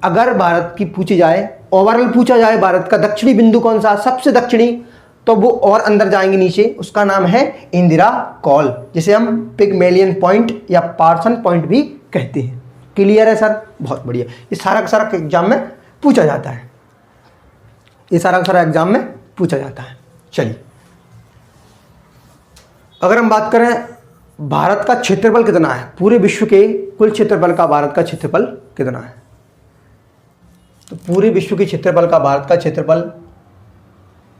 अगर भारत की पूछी जाए, ओवरऑल पूछा जाए भारत का दक्षिणी बिंदु कौन सा, सबसे दक्षिणी, तो वो और अंदर जाएंगे नीचे, उसका नाम है इंदिरा कॉल, जिसे हम पिग्मेलियन पॉइंट या पार्सन पॉइंट भी कहते हैं। क्लियर है सर? बहुत बढ़िया। ये सारा का सारा एग्जाम में पूछा जाता है, ये सारा का सारा एग्जाम में पूछा जाता है। चलिए, अगर हम बात करें भारत का क्षेत्रफल कितना है, पूरे विश्व के कुल क्षेत्रफल का भारत का क्षेत्रफल कितना है, तो पूरे विश्व के क्षेत्रफल का भारत का क्षेत्रफल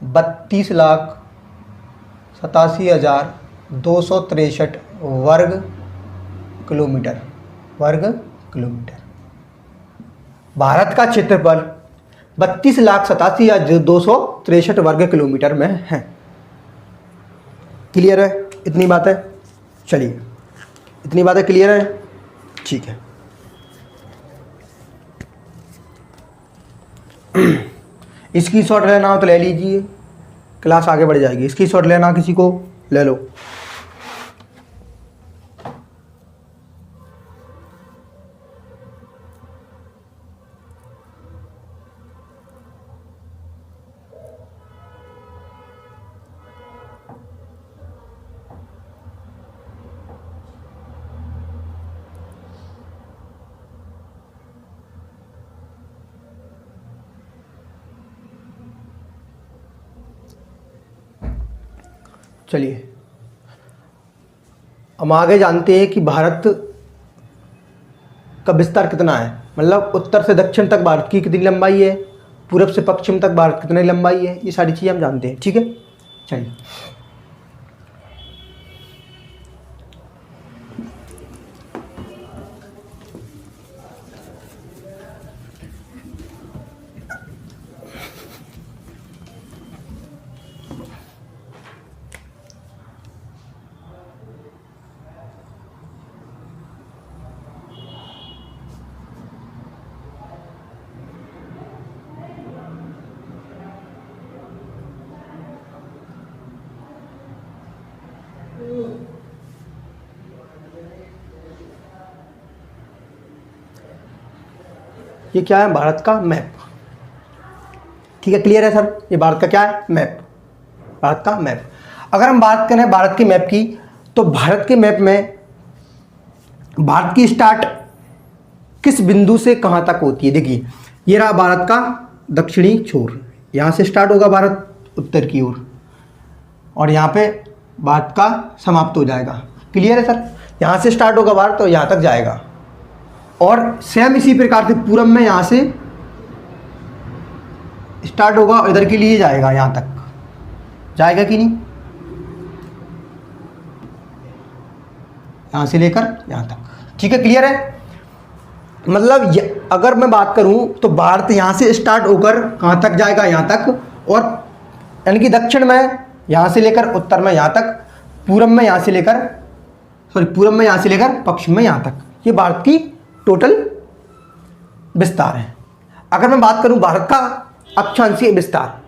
32,87,263 वर्ग किलोमीटर। भारत का क्षेत्रफल 32,87,263 वर्ग किलोमीटर में है। क्लियर है? इतनी बात है? चलिए, इतनी बातें क्लियर है? ठीक है। इसकी शॉट लेना हो तो ले लीजिए, क्लास आगे बढ़ जाएगी। इसकी शॉट लेना किसी को, ले लो। चलिए, हम आगे जानते हैं कि भारत का विस्तार कितना है, मतलब उत्तर से दक्षिण तक भारत की कितनी लंबाई है, पूरब से पश्चिम तक भारत कितनी लंबाई है, ये सारी चीज़ें हम जानते हैं। ठीक है, चलिए। ये क्या है? भारत का मैप। ठीक है, क्लियर है सर? ये भारत का क्या है? मैप, भारत का मैप। अगर हम बात करें भारत के मैप की, तो भारत के मैप में भारत की स्टार्ट किस बिंदु से कहां तक होती है? देखिए, ये रहा भारत का दक्षिणी छोर, यहां से स्टार्ट होगा भारत उत्तर की ओर, और यहां पे भारत का समाप्त हो जाएगा। क्लियर है सर? यहां से स्टार्ट होगा भारत और यहां तक जाएगा। और सेम इसी प्रकार से पूरब में यहां से स्टार्ट होगा और इधर के लिए जाएगा, यहां तक जाएगा कि नहीं, यहां से लेकर यहां तक। ठीक है, क्लियर है? मतलब अगर मैं बात करूं तो भारत यहां से स्टार्ट होकर कहां तक जाएगा? यहां तक, और यानी कि दक्षिण में यहां से लेकर उत्तर में यहां तक, पूरब में यहां से लेकर पूरब में यहां से लेकर पश्चिम में यहां तक, ये भारत की टोटल विस्तार है। अगर मैं बात करूं भारत का अक्षांशीय विस्तार,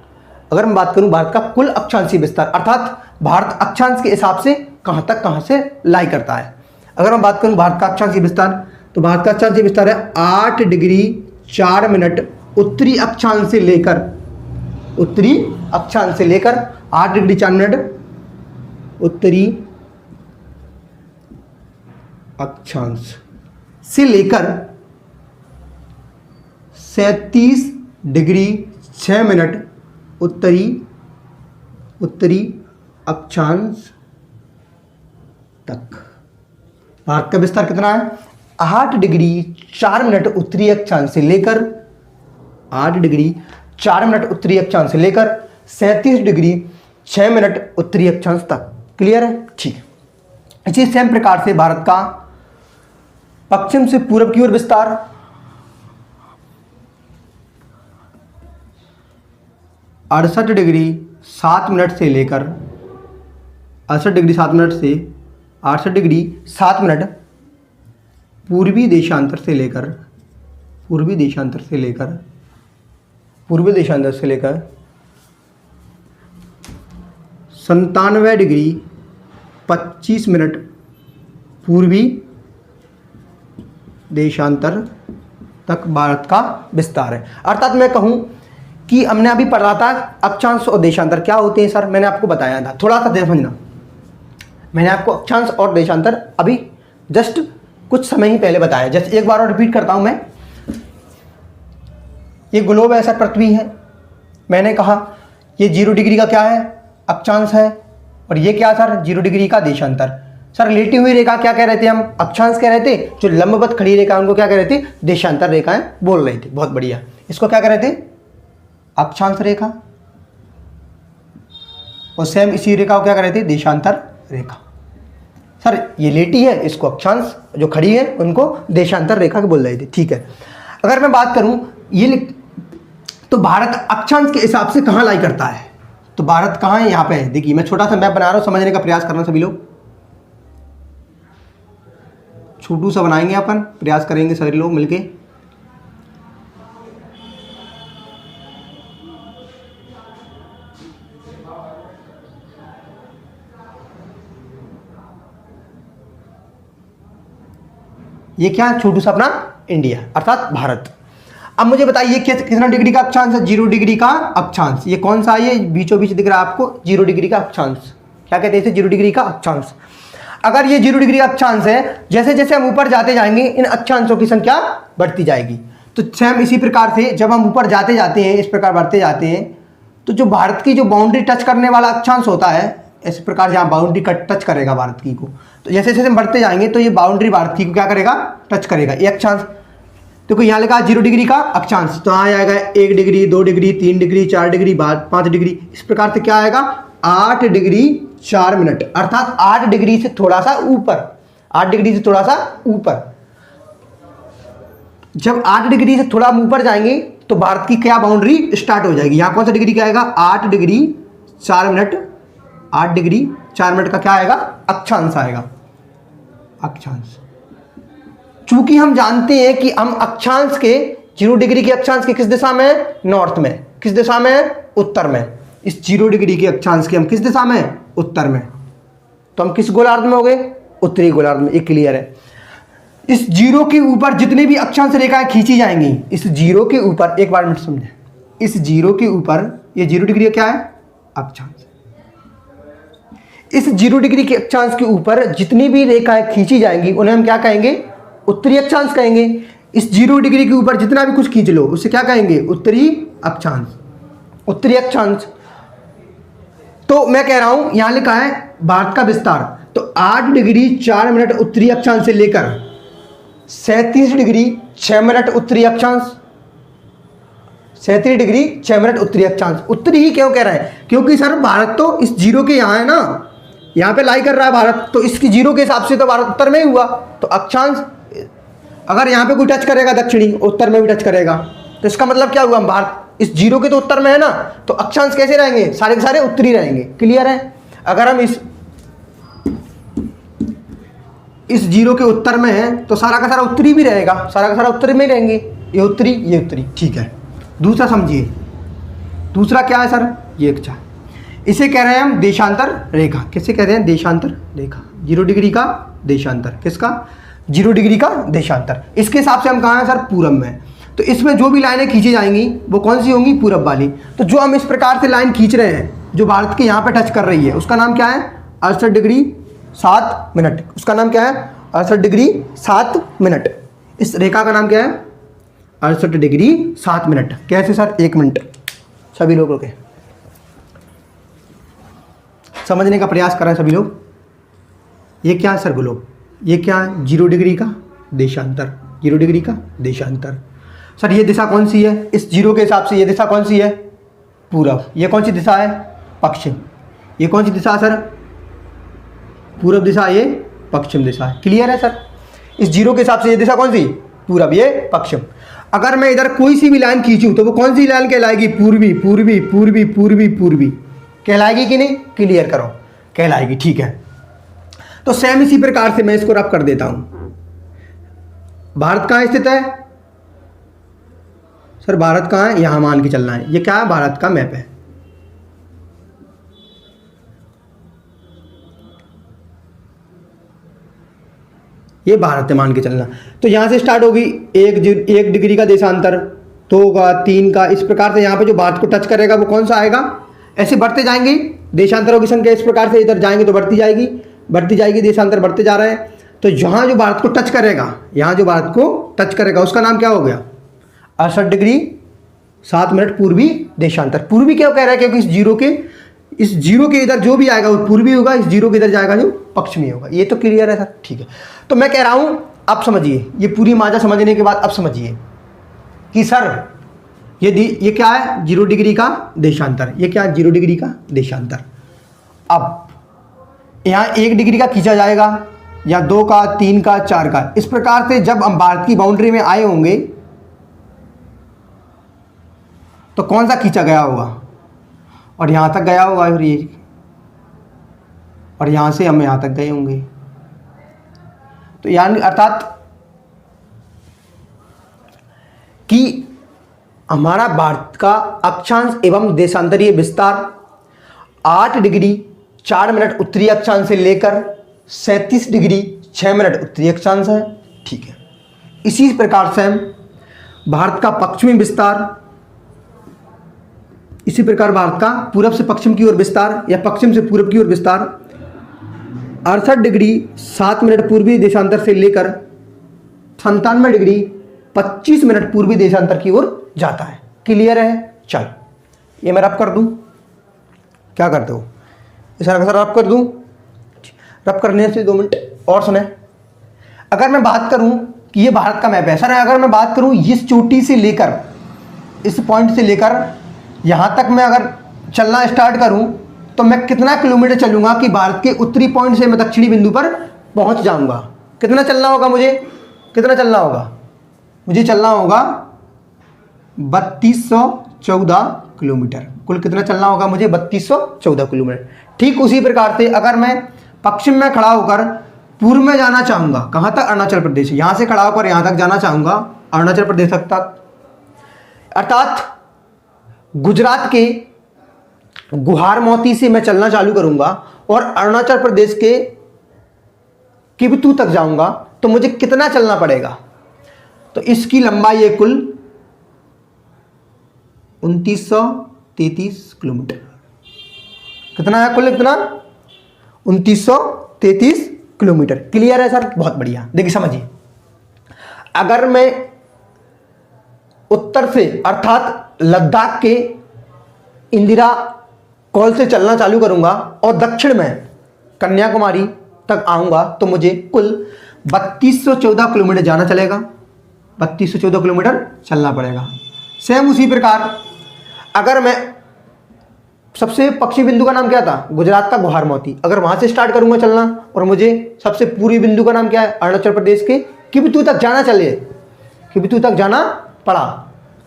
अगर मैं बात करूं भारत का कुल अक्षांशीय विस्तार, अर्थात भारत अक्षांश के हिसाब से कहां से लाई करता है, अगर मैं बात करूं भारत का अक्षांशीय विस्तार, तो भारत का अक्षांशीय विस्तार है 8 डिग्री 4 मिनट उत्तरी अक्षांश से लेकर, उत्तरी अक्षांश से लेकर 8 डिग्री 4 मिनट उत्तरी अक्षांश से लेकर 37 डिग्री 6 मिनट उत्तरी अक्षांश तक। भारत का विस्तार कितना है? 8 डिग्री 4 मिनट उत्तरी अक्षांश से लेकर 8 डिग्री 4 मिनट उत्तरी अक्षांश से लेकर 37 डिग्री 6 मिनट उत्तरी अक्षांश तक। क्लियर है? ठीक। इसी सेम प्रकार से भारत का पश्चिम से पूर्व की ओर विस्तार 68 डिग्री 7 मिनट से लेकर 68 डिग्री 7 मिनट से 68 डिग्री 7 मिनट पूर्वी देशांतर से लेकर 97 डिग्री 25 मिनट पूर्वी देशांतर तक भारत का विस्तार है। अर्थात मैं कहूं कि हमने अभी पढ़ा था अक्षांश और देशांतर क्या होते हैं सर, मैंने आपको बताया था, थोड़ा सा समझना। मैंने आपको अक्षांश और देशांतर अभी जस्ट कुछ समय ही पहले बताया। जस्ट एक बार और रिपीट करता हूं मैं। ये ग्लोब है सर, पृथ्वी है। मैंने कहा ये 0 डिग्री का क्या है, अक्षांश है, और ये क्या सर, 0 डिग्री का देशांतर। सर लेटी हुई रेखा क्या कह रहे थे हम, अक्षांश कह रहे थे। जो लंबवत खड़ी रेखा उनको क्या कह रहे थे, देशांतर रेखाएं बोल रहे थे। बहुत बढ़िया। इसको क्या कह रहे थे, अक्षांश रेखा, और सेम इसी रेखा को क्या कह रहे थे, देशांतर रेखा। सर ये लेटी है, इसको अक्षांश, जो खड़ी है उनको देशांतर रेखा के बोल रहे थे। ठीक है। अगर मैं बात करूं ये तो भारत अक्षांश के हिसाब से कहाँ लाई करता है, तो भारत कहाँ है, यहाँ पे है। देखिए मैं छोटा सा मैप बना रहा हूँ, समझने का प्रयास करना सभी लोग। छोटू सा बनाएंगे अपन, प्रयास करेंगे सभी लोग मिलके। ये क्या है, छोटू सा अपना इंडिया अर्थात भारत। अब मुझे बताइए कितना डिग्री का अक्षांश है, 0 डिग्री का अक्षांश। ये कौन सा है, ये बीचों बीच दिख रहा है आपको, 0 डिग्री का अक्षांश। क्या कहते हैं इसे, 0 डिग्री का अक्षांश। अगर ये 0 डिग्री का अक्षांश है, जैसे जैसे हम ऊपर जाते जाएंगे इन अक्षांशों की संख्या बढ़ती जाएगी। तो सेम इसी प्रकार से जब हम ऊपर जाते जाते हैं, इस प्रकार बढ़ते जाते हैं, तो जो भारत की जो बाउंड्री टच करने वाला अक्षांश होता है, इस प्रकार जहाँ बाउंड्री टच करेगा भारत की को, तो जैसे जैसे हम बढ़ते जाएंगे तो ये बाउंड्री भारत की को क्या करेगा, टच करेगा। ये अक्षांश देखो यहाँ लिखा 0 डिग्री का अक्षांश, तो यहाँ आएगा 1 degree 2 degree 3 degree 4 degree 5 degree. इस प्रकार से क्या आएगा, 8 डिग्री 4 मिनट, अर्थात 8 डिग्री से थोड़ा सा ऊपर, 8 डिग्री से थोड़ा सा ऊपर। जब 8 डिग्री से थोड़ा ऊपर जाएंगे तो भारत की क्या बाउंड्री स्टार्ट हो जाएगी। यहाँ कौन सा डिग्री क्या आएगा, 8 डिग्री 4 मिनट, 8 डिग्री 4 मिनट का क्या आएगा, अक्षांश आएगा, अक्षांश। चूंकि हम जानते हैं कि हम अक्षांश के 0 डिग्री के अक्षांश के किस दिशा में है, नॉर्थ में, किस दिशा में है, उत्तर में। इस 0 डिग्री के अक्षांश के हम किस दिशा में है, उत्तर में, तो हम किस गोलार्ध में हो गए, उत्तरी गोलार्ध में। ये क्लियर है। इस 0 के ऊपर जितनी भी अक्षांश रेखाएं खींची जाएंगी, इस 0 के ऊपर, एक बार मिनट समझे, इस 0 के ऊपर ये 0 डिग्री क्या है, अक्षांश। इस 0 डिग्री के अक्षांश के ऊपर जितनी भी रेखाएं खींची जाएंगी उन्हें हम क्या कहेंगे, उत्तरी अक्षांश कहेंगे। इस 0 डिग्री के ऊपर जितना भी कुछ खींच लो उसे क्या कहेंगे, उत्तरी अक्षांश, उत्तरी अक्षांश। तो मैं कह रहा हूं यहां लिखा है भारत का विस्तार, तो 8 डिग्री 4 मिनट उत्तरी अक्षांश से लेकर 37 डिग्री 6 मिनट उत्तरी अक्षांश, 37 डिग्री 6 मिनट उत्तरी अक्षांश। उत्तरी ही क्यों कह रहे हैं, क्योंकि सर भारत तो इस 0 के यहाँ है ना, यहाँ पे लाई कर रहा है भारत, तो इसकी 0 के हिसाब से तो भारत उत्तर में ही हुआ। तो अक्षांश अगर यहाँ पे कोई टच करेगा दक्षिणी, उत्तर में भी टच करेगा, तो इसका मतलब क्या हुआ, भारत इस 0 के तो उत्तर में है ना, तो अक्षांश कैसे रहेंगे, सारे के सारे उत्तरी रहेंगे। क्लियर है। अगर हम इस 0 के उत्तर में है तो सारा का सारा उत्तरी भी रहेगा, सारा का सारा उत्तरी में ही रहेंगे, ये उत्तरी ये उत्तरी। ठीक है। दूसरा समझिए, दूसरा क्या है सर, ये अच्छा, इसे कह रहे हैं हम देशांतर रेखा। किसे कह रहे हैं, देशांतर रेखा। 0 डिग्री का देशांतर, किसका, 0 डिग्री का देशांतर। इसके हिसाब से हम कहाँ हैं सर, पूरब में। तो इसमें जो भी लाइनें खींची जाएंगी वो कौन सी होंगी, पूरब वाली। तो जो हम इस प्रकार से लाइन खींच रहे हैं जो भारत के यहाँ पे टच कर रही है, उसका नाम क्या है, 68 डिग्री 7 मिनट। उसका नाम क्या है, 68 डिग्री 7 मिनट। इस रेखा का नाम क्या है, 68 डिग्री 7 मिनट। कैसे सर, 1 मिनट सभी लोगों के समझने का प्रयास कर रहे हैं सभी लोग। ये क्या है सर, ग्लोब। ये क्या है, 0 डिग्री का देशांतर, 0 डिग्री का देशांतर। सर ये दिशा कौन सी है? इस जीरो के हिसाब से ये दिशा कौन सी है? पूरब। ये कौन सी दिशा है? पश्चिम। ये कौन सी दिशा है सर? पूरब दिशा, ये पश्चिम दिशा है। क्लियर है सर? इस जीरो के हिसाब से ये दिशा कौन सी? पूरब, ये पश्चिम। अगर मैं इधर कोई सी भी लाइन खींचूं तो वो कौन सी लाइन कहलाएगी? पूर्वी, पूर्वी, पूर्वी, पूर्वी, पूर्वी कहलाएगी कि नहीं? क्लियर करो, कहलाएगी। ठीक है, तो सेम इसी प्रकार से मैं इसको रब कर देता हूं। भारत कहाँ स्थित है सर? भारत कहाँ है? यहां मान के चलना है। ये क्या है? भारत का मैप है। ये भारत है मान के चलना। तो यहां से स्टार्ट होगी 1 डिग्री का देशांतर, 2 का, 3 का, इस प्रकार से यहाँ पे जो भारत को टच करेगा वो कौन सा आएगा? ऐसे बढ़ते जाएंगे देशांतरों की संख्या, इस प्रकार से इधर जाएंगे तो बढ़ती जाएगी, बढ़ती जाएगी, देशांतर बढ़ते जा रहे हैं। तो यहाँ जो भारत को टच करेगा, यहाँ जो भारत को टच करेगा उसका नाम क्या हो गया? 68 डिग्री 7 मिनट पूर्वी देशांतर। पूर्वी क्यों कह रहा है? क्योंकि इस जीरो के इधर जो भी आएगा वो पूर्वी होगा, इस जीरो के इधर जाएगा जो पश्चिमी होगा। ये तो क्लियर है सर? ठीक है, तो मैं कह रहा हूं अब समझिए, ये पूरी माजा समझने के बाद अब समझिए कि सर ये क्या है? 0 डिग्री का देशांतर। ये क्या है? 0 डिग्री का देशांतर। अब यहाँ 1 डिग्री का खींचा जाएगा, या 2 का, 3 का, 4 का, इस प्रकार से जब हम भारत की बाउंड्री में आए होंगे तो कौन सा खींचा गया होगा? और यहां तक गया होगा, और यहां से हम यहां तक गए होंगे। तो यानी अर्थात कि हमारा भारत का अक्षांश एवं देशांतरीय विस्तार 8 डिग्री 4 मिनट उत्तरी अक्षांश से लेकर 37 डिग्री 6 मिनट उत्तरी अक्षांश है। ठीक है, इसी प्रकार से भारत का पश्चिमी विस्तार, इसी प्रकार भारत का पूरब से पश्चिम की ओर विस्तार या पश्चिम से पूरब की ओर विस्तार 68 डिग्री 7 मिनट पूर्वी देशांतर से लेकर 97 डिग्री 25 मिनट पूर्वी देशांतर की ओर जाता है। क्लियर है? चल ये मैं रब कर दूं, क्या करते हो? इस सर रब कर दूं? रब करने से 2 मिनट और सुने। अगर मैं बात करूं कि ये भारत का मैप है सर, अगर मैं बात करूं इस चोटी से लेकर, इस पॉइंट से लेकर यहां तक मैं अगर चलना स्टार्ट करूं तो मैं कितना किलोमीटर चलूंगा कि भारत के उत्तरी पॉइंट से मैं दक्षिणी बिंदु पर पहुंच जाऊंगा? कितना चलना होगा मुझे? कितना चलना होगा? मुझे चलना होगा 3214 किलोमीटर। कुल कितना चलना होगा मुझे? 3214 किलोमीटर। ठीक उसी प्रकार से अगर मैं पश्चिम में खड़ा होकर पूर्व में जाना चाहूंगा, कहां तक? अरुणाचल प्रदेश। यहां से खड़ा होकर यहां तक जाना चाहूंगा अरुणाचल प्रदेश तक, अर्थात गुजरात के गुहार मोती से मैं चलना चालू करूंगा और अरुणाचल प्रदेश के किबतू तक जाऊंगा, तो मुझे कितना चलना पड़ेगा? तो इसकी लंबाई है कुल 2933 किलोमीटर। कितना है कुल? कितना? 2933 किलोमीटर। क्लियर है सर? बहुत बढ़िया। देखिए समझिए, अगर मैं उत्तर से अर्थात लद्दाख के इंदिरा कॉल से चलना चालू करूंगा और दक्षिण में कन्याकुमारी तक आऊंगा तो मुझे कुल 3214 किलोमीटर जाना चलेगा, 3214 किलोमीटर चलना पड़ेगा। सेम उसी प्रकार अगर मैं सबसे पश्चिमी बिंदु का नाम क्या था? गुजरात का गुहार मोती। अगर वहां से स्टार्ट करूंगा चलना और मुझे सबसे पूर्वी बिंदु का नाम क्या है? अरुणाचल प्रदेश के किबतू तक जाना चले, किबतू तक जाना पड़ा,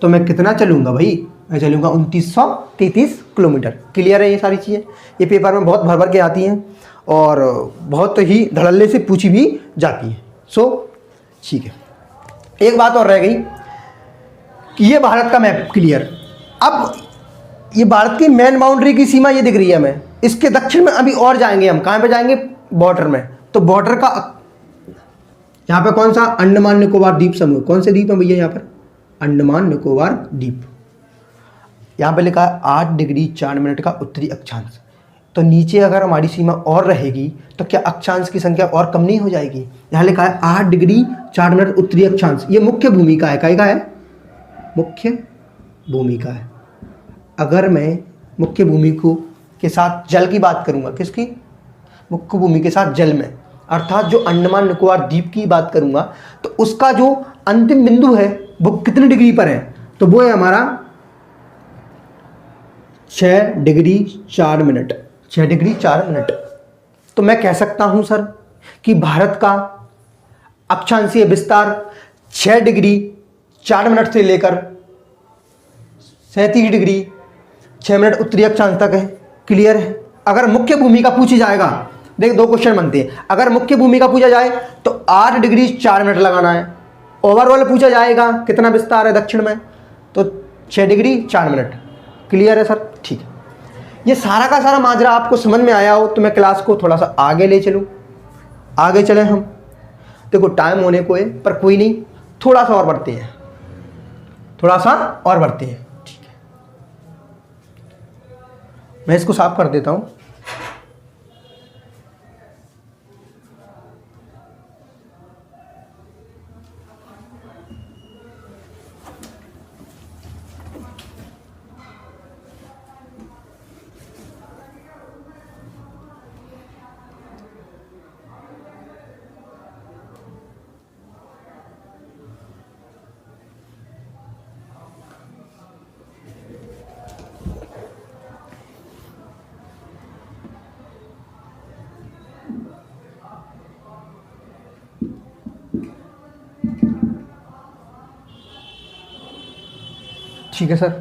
तो मैं कितना चलूंगा भाई? मैं चलूंगा 2933 किलोमीटर। क्लियर है ये सारी चीज़ें? ये पेपर में बहुत भर भर के आती हैं और बहुत ही धड़ल्ले से पूछी भी जाती हैं। सो ठीक है, एक बात और रह गई कि ये भारत का मैप क्लियर। अब ये भारत की मेन बाउंड्री की सीमा ये दिख रही है हमें, इसके दक्षिण में अभी और जाएंगे हम। कहाँ पे जाएंगे? बॉर्डर में। तो बॉर्डर का यहाँ पे कौन सा? अंडमान निकोबार द्वीप समूह। कौन से द्वीप है भैया यहाँ पर? अंडमान निकोबार द्वीप। यहाँ पे लिखा है 8 डिग्री 4 मिनट का उत्तरी अक्षांश। तो नीचे अगर हमारी सीमा और रहेगी तो क्या अक्षांश की संख्या और कम नहीं हो जाएगी? यहाँ लिखा है 8 डिग्री 4 मिनट उत्तरी अक्षांश। ये मुख्य भूमिका है। काय का है? मुख्य भूमिका है। अगर मैं मुख्य भूमि को के साथ जल की बात करूंगा, किसकी? मुख्य भूमि के साथ जल में, अर्थात जो अंडमान निकोबार द्वीप की बात करूंगा तो उसका जो अंतिम बिंदु है वो कितने डिग्री पर है, तो वो है हमारा 6 डिग्री 4 मिनट, 6 डिग्री 4 मिनट। तो मैं कह सकता हूं सर कि भारत का अक्षांशीय विस्तार 6 डिग्री 4 मिनट से लेकर 37 डिग्री 6 मिनट उत्तरी अक्षांश तक है। क्लियर है। अगर मुख्य भूमि का पूछा जाएगा, देख दो क्वेश्चन बनते हैं, अगर मुख्य भूमि का पूछा जाए तो 8 डिग्री 4 मिनट लगाना है। ओवरऑल पूछा जाएगा कितना विस्तार है दक्षिण में, तो 6 डिग्री 4 मिनट। क्लियर है सर, ठीक है। ये सारा का सारा माजरा आपको समझ में आया हो तो मैं क्लास को थोड़ा सा आगे ले चलूँ, आगे चले हम। देखो टाइम होने को है पर कोई नहीं, थोड़ा सा और बढ़ते हैं, थोड़ा सा और बढ़ते हैं, ठीक है। मैं इसको साफ कर देता हूँ। ठीक है सर,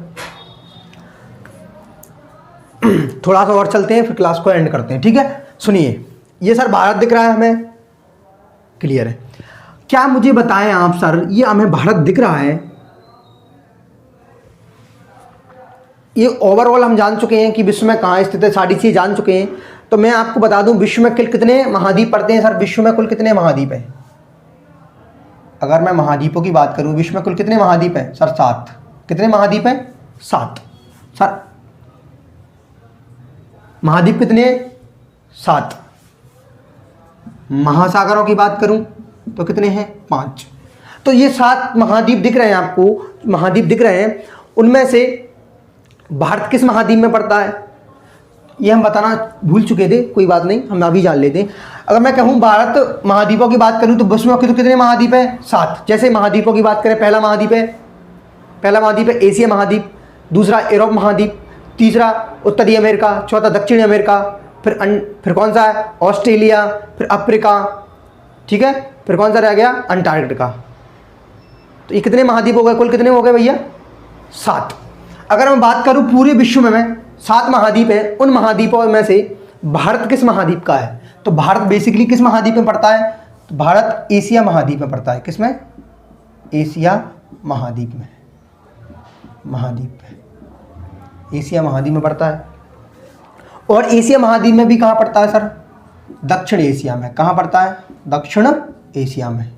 थोड़ा सा और चलते हैं फिर क्लास को एंड करते हैं, ठीक है। सुनिए, ये सर भारत दिख रहा है हमें, क्लियर है। क्या मुझे बताएं आप सर, ये हमें भारत दिख रहा है, ये ओवरऑल हम जान चुके हैं कि विश्व में कहाँ स्थित है, सारी चीज़ जान चुके हैं। तो मैं आपको बता दूं विश्व में कुल कितने महाद्वीप पड़ते हैं सर, विश्व में कुल कितने महाद्वीप हैं। अगर मैं महाद्वीपों की बात करूं, विश्व में कुल कितने महाद्वीप हैं सर, 7। कितने महाद्वीप हैं, 7 सर। महाद्वीप कितने, 7। महासागरों की बात करूं तो कितने हैं, 5। तो ये 7 महाद्वीप दिख रहे हैं आपको, महाद्वीप दिख रहे हैं। उनमें से भारत किस महाद्वीप में पड़ता है ये हम बताना भूल चुके थे, कोई बात नहीं, हम अभी जान लेते हैं। अगर मैं कहूँ भारत महाद्वीपों की बात करूँ तो विश्व में कितने महाद्वीप हैं, 7। जैसे महाद्वीपों की बात करें, पहला महाद्वीप है एशिया महाद्वीप, दूसरा यूरोप महाद्वीप, तीसरा उत्तरी अमेरिका, चौथा दक्षिणी अमेरिका, फिर कौन सा है, ऑस्ट्रेलिया, फिर अफ्रीका, ठीक है, फिर कौन सा रह गया, अंटार्कटिका। तो ये कितने महाद्वीप हो गए, कुल कितने हो गए भैया, 7। अगर मैं बात करूं पूरे विश्व में 7 महाद्वीप हैं, उन महाद्वीपों में से भारत किस महाद्वीप का है, तो भारत बेसिकली किस महाद्वीप में पड़ता है, तो भारत एशिया महाद्वीप में पड़ता है। किसमें, एशिया महाद्वीप में, एशिया महाद्वीप में पड़ता है। और एशिया महाद्वीप में भी कहाँ पड़ता है सर, दक्षिण एशिया में। कहाँ पड़ता है, दक्षिण एशिया में।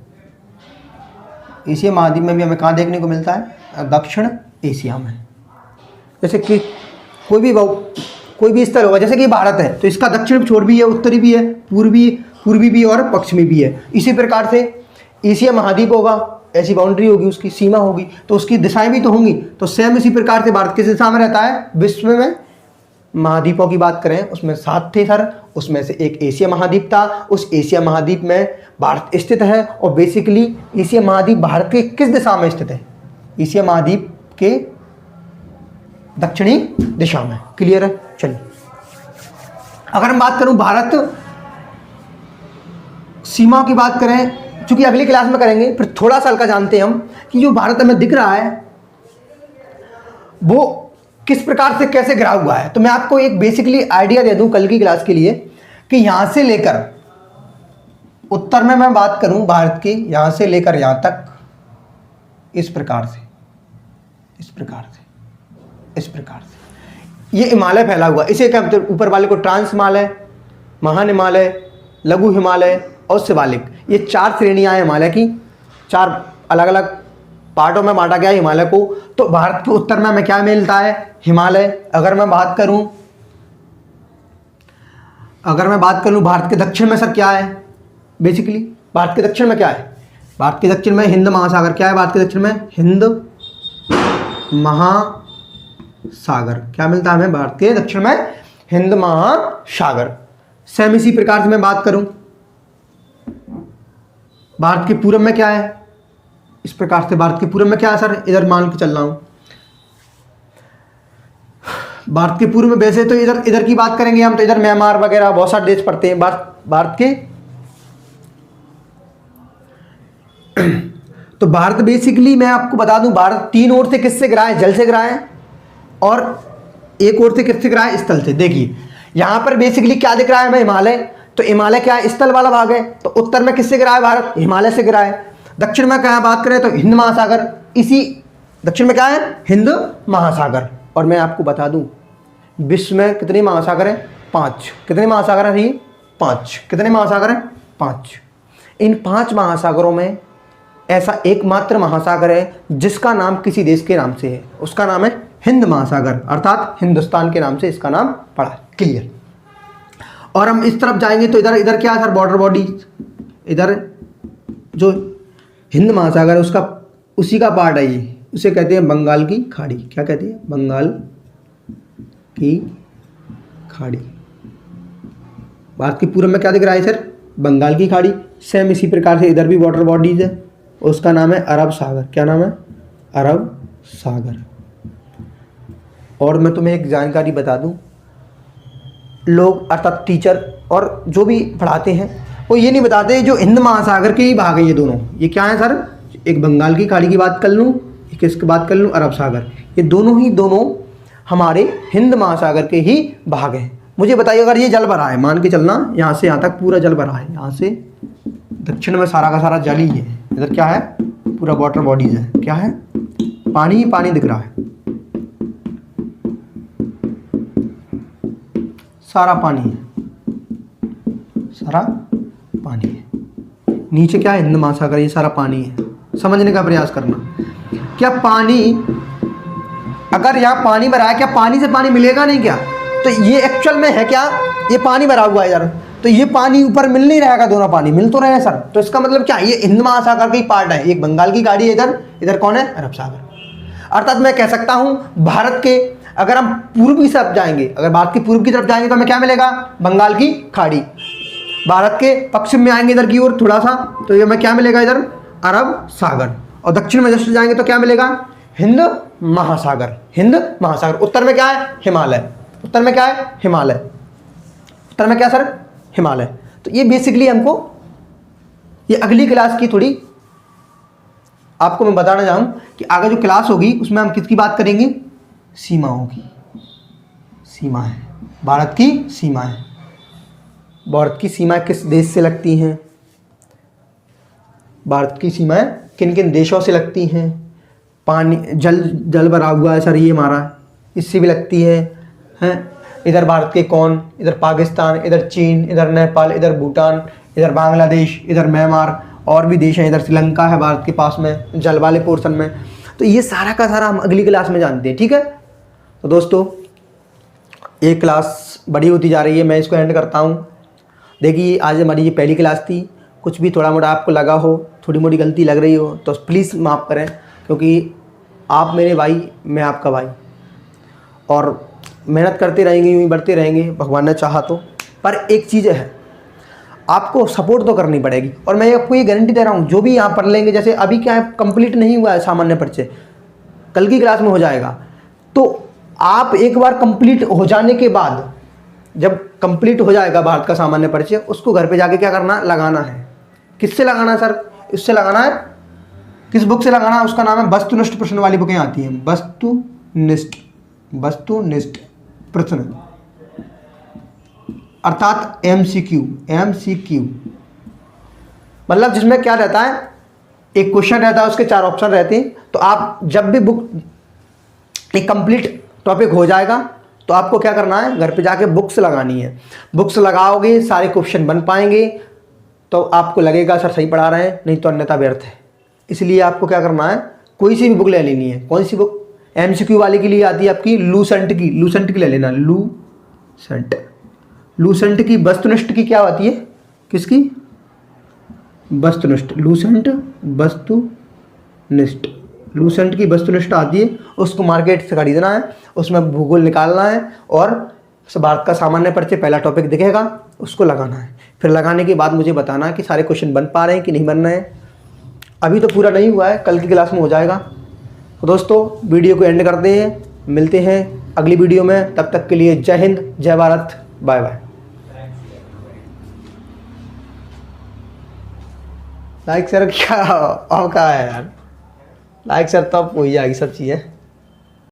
एशिया महाद्वीप में भी हमें कहाँ देखने को मिलता है, दक्षिण एशिया में। जैसे कि कोई भी स्थल होगा, जैसे कि भारत है तो इसका दक्षिण छोर भी है, उत्तरी भी है, पूर्वी भी और पश्चिमी भी है। इसी प्रकार से एशिया महाद्वीप होगा, ऐसी बाउंड्री होगी, उसकी सीमा होगी, तो उसकी दिशाएं भी तो होंगी। तो सेम इसी प्रकार से भारत किस दिशा में रहता है, विश्व में महाद्वीपों की बात करें उसमें 7 थे सर, उसमें से एक एशिया महाद्वीप था। उस एशिया महाद्वीप में भारत स्थित है। और बेसिकली एशिया महाद्वीप भारत के किस दिशा में स्थित है, एशिया महाद्वीप के दक्षिणी दिशा में। क्लियर है। चलिए अगर हम बात करूं भारत सीमा की बात करें, चूंकि अगली क्लास में करेंगे, फिर थोड़ा सा हल्का जानते हैं हम कि जो भारत हमें दिख रहा है वो किस प्रकार से कैसे गिरा हुआ है। तो मैं आपको एक बेसिकली आइडिया दे दूं कल की क्लास के लिए कि यहां से लेकर उत्तर में मैं बात करूं भारत की, यहां से लेकर यहां तक इस प्रकार से ये हिमालय फैला हुआ। इसे क्या मतलब, ऊपर वाले को ट्रांस हिमालय, महान हिमालय, लघु हिमालय और शिवालिक, ये 4 श्रेणियां हैं हिमालय की। 4 अलग अलग पार्टों में बांटा गया है हिमालय को। तो भारत के उत्तर में हमें क्या मिलता है, हिमालय। अगर मैं बात करूं भारत के दक्षिण में सर क्या है, बेसिकली भारत के दक्षिण में क्या है, भारत के दक्षिण में हिंद महासागर। क्या है भारत के दक्षिण में, हिंद महासागर। क्या मिलता है हमें भारत के दक्षिण में, हिंद महासागर। सेम इसी प्रकार से मैं बात करूं भारत के पूरब में क्या है, इस प्रकार से भारत के पूरब में क्या है सर, इधर मान के चल रहा हूँ भारत के पूर्व में, वैसे तो इधर इधर की बात करेंगे हम तो इधर म्यांमार वगैरह बहुत सारे देश पड़ते हैं भारत के। तो भारत बेसिकली मैं आपको बता दूं, भारत 3 ओर से किससे गिरा है, जल से गिरा है, और 1 ओर से किससे गिरा है, स्थल से। देखिए यहां पर बेसिकली क्या दिख रहा है हमें, हिमालय, तो हिमालय क्या है, स्थल वाला भाग है। तो उत्तर में किससे गिरा है भारत, हिमालय से गिरा है। दक्षिण में क्या बात करें तो हिंद महासागर, इसी दक्षिण में क्या है, हिंद महासागर। और मैं आपको बता दूं विश्व में कितने महासागर हैं, 5। कितने महासागर हैं ये, 5। कितने महासागर हैं, 5। इन 5 महासागरों में ऐसा एकमात्र महासागर है जिसका नाम किसी देश के नाम से है, उसका नाम है हिंद महासागर, अर्थात हिंदुस्तान के नाम से इसका नाम पड़ा। क्लियर। और हम इस तरफ जाएंगे तो इधर इधर क्या है सर, बॉर्डर बॉडीज, इधर जो हिंद महासागर है उसका उसी का पार्ट है ये, उसे कहते हैं बंगाल की खाड़ी। क्या कहते हैं, बंगाल की खाड़ी। भारत के पूर्व में क्या दिख रहा है सर, बंगाल की खाड़ी। सेम इसी प्रकार से इधर भी वाटर बॉडीज है, उसका नाम है अरब सागर। क्या नाम है, अरब सागर। और मैं तुम्हें एक जानकारी बता दूं, लोग अर्थात टीचर और जो भी पढ़ाते हैं वो ये नहीं बताते जो हिंद महासागर के ही भाग है ये दोनों। ये क्या है सर, एक बंगाल की खाड़ी की बात कर लूँ, एक इसकी बात कर लूँ अरब सागर, ये दोनों हमारे हिंद महासागर के ही भाग हैं। मुझे बताइए अगर ये जल भरा है, मान के चलना यहाँ से यहाँ तक पूरा जल भरा है, यहाँ से दक्षिण में सारा का सारा जल ही है, इधर क्या है, पूरा वाटर बॉडीज है, क्या है, पानी ही पानी दिख रहा है, सारा पानी है, सारा पानी है। नीचे क्या है, हिंद महासागर, ये सारा पानी है। समझने का प्रयास करना, क्या पानी, अगर यहाँ पानी भरा है, क्या पानी से पानी मिलेगा नहीं क्या, तो ये एक्चुअल में है क्या, ये पानी भरा हुआ है यार, तो ये पानी ऊपर मिल नहीं रहेगा, दोनों पानी मिल तो रहे हैं सर। तो इसका मतलब क्या, ये हिंद महासागर का ही पार्ट है, एक बंगाल की खाड़ी है इधर, इधर कौन है, अरब सागर। अर्थात मैं कह सकता हूँ भारत के, अगर हम पूर्व की तरफ जाएंगे, अगर भारत के पूर्व की तरफ जाएंगे तो हमें क्या मिलेगा, बंगाल की खाड़ी। भारत के पश्चिम में आएंगे इधर की ओर थोड़ा सा, तो ये हमें क्या मिलेगा, इधर अरब सागर। और दक्षिण में जैसे जाएंगे तो क्या मिलेगा, हिंद महासागर, हिंद महासागर। उत्तर में क्या है, हिमालय। उत्तर में क्या है, हिमालय। उत्तर में क्या सर, हिमालय। तो ये बेसिकली हमको, ये अगली क्लास की थोड़ी आपको मैं बताना चाहूँ कि आगे जो क्लास होगी उसमें हम किसकी बात करेंगे, सीमाओं की। सीमा है भारत की, सीमा है भारत की, सीमा किस देश से लगती हैं, भारत की सीमाएं किन किन देशों से लगती हैं। पानी जल भरा हुआ है सर ये हमारा, इससे भी लगती है, हैं। इधर भारत के कौन, इधर पाकिस्तान, इधर चीन, इधर नेपाल, इधर भूटान, इधर बांग्लादेश, इधर म्यांमार, और भी देश हैं, इधर श्रीलंका है भारत के पास में जल वाले पोर्शन में। तो ये सारा का सारा हम अगली क्लास में जानते हैं, ठीक है। तो दोस्तों एक क्लास बड़ी होती जा रही है, मैं इसको एंड करता हूँ। देखिए आज हमारी ये पहली क्लास थी, कुछ भी थोड़ा मोटा आपको लगा हो, थोड़ी मोटी गलती लग रही हो तो प्लीज़ माफ़ करें, क्योंकि आप मेरे भाई, मैं आपका भाई, और मेहनत करते रहेंगे, यूँ ही बढ़ते रहेंगे भगवान ने चाहा तो। पर एक चीज़ है, आपको सपोर्ट तो करनी पड़ेगी, और मैं आपको ये गारंटी दे रहा हूँ, जो भी यहाँ पढ़ लेंगे, जैसे अभी क्या है कंप्लीट नहीं हुआ है सामान्य परिचय, कल की क्लास में हो जाएगा, तो आप एक बार कंप्लीट हो जाने के बाद, जब कंप्लीट हो जाएगा भारत का सामान्य परिचय, उसको घर पे जाके क्या करना, लगाना है। किससे लगाना है सर, इससे लगाना है, किस बुक से लगाना है, उसका नाम है वस्तुनिष्ठ प्रश्न वाली बुकें आती हैं, वस्तुनिष्ठ प्रश्न, अर्थात MCQ। मतलब जिसमें क्या रहता है, एक क्वेश्चन रहता है, उसके 4 ऑप्शन रहते हैं। तो आप जब भी बुक, एक कंप्लीट टॉपिक हो जाएगा तो आपको क्या करना है, घर पे जाके बुक्स लगानी है। बुक्स लगाओगे सारे क्वेश्चन बन पाएंगे, तो आपको लगेगा सर सही पढ़ा रहे हैं, नहीं तो अन्यथा व्यर्थ है। इसलिए आपको क्या करना है, कोई सी भी बुक ले लेनी है। कौन सी बुक, MCQ वाले के लिए आती है आपकी लूसेंट की ले लेना, लूसेंट की। वस्तुनिष्ठ की क्या आती है, किसकी, वस्तुनिष्ठ, लूसेंट की वस्तुनिष्ठ आती है। उसको मार्केट से खरीदना है, उसमें भूगोल निकालना है और तो भारत का सामान्य परिचय पहला टॉपिक दिखेगा, उसको लगाना है। फिर लगाने के बाद मुझे बताना कि सारे क्वेश्चन बन पा रहे हैं कि नहीं बन रहे हैं। अभी तो पूरा नहीं हुआ है, कल की क्लास में हो जाएगा। तो दोस्तों वीडियो को एंड करते हैं, मिलते हैं अगली वीडियो में। तब तक के लिए जय हिंद, जय Bharat, bye bye. Like sir क्या और कहा है यार, लाइक सर तब हो ही जाएगी सब चीज़ें।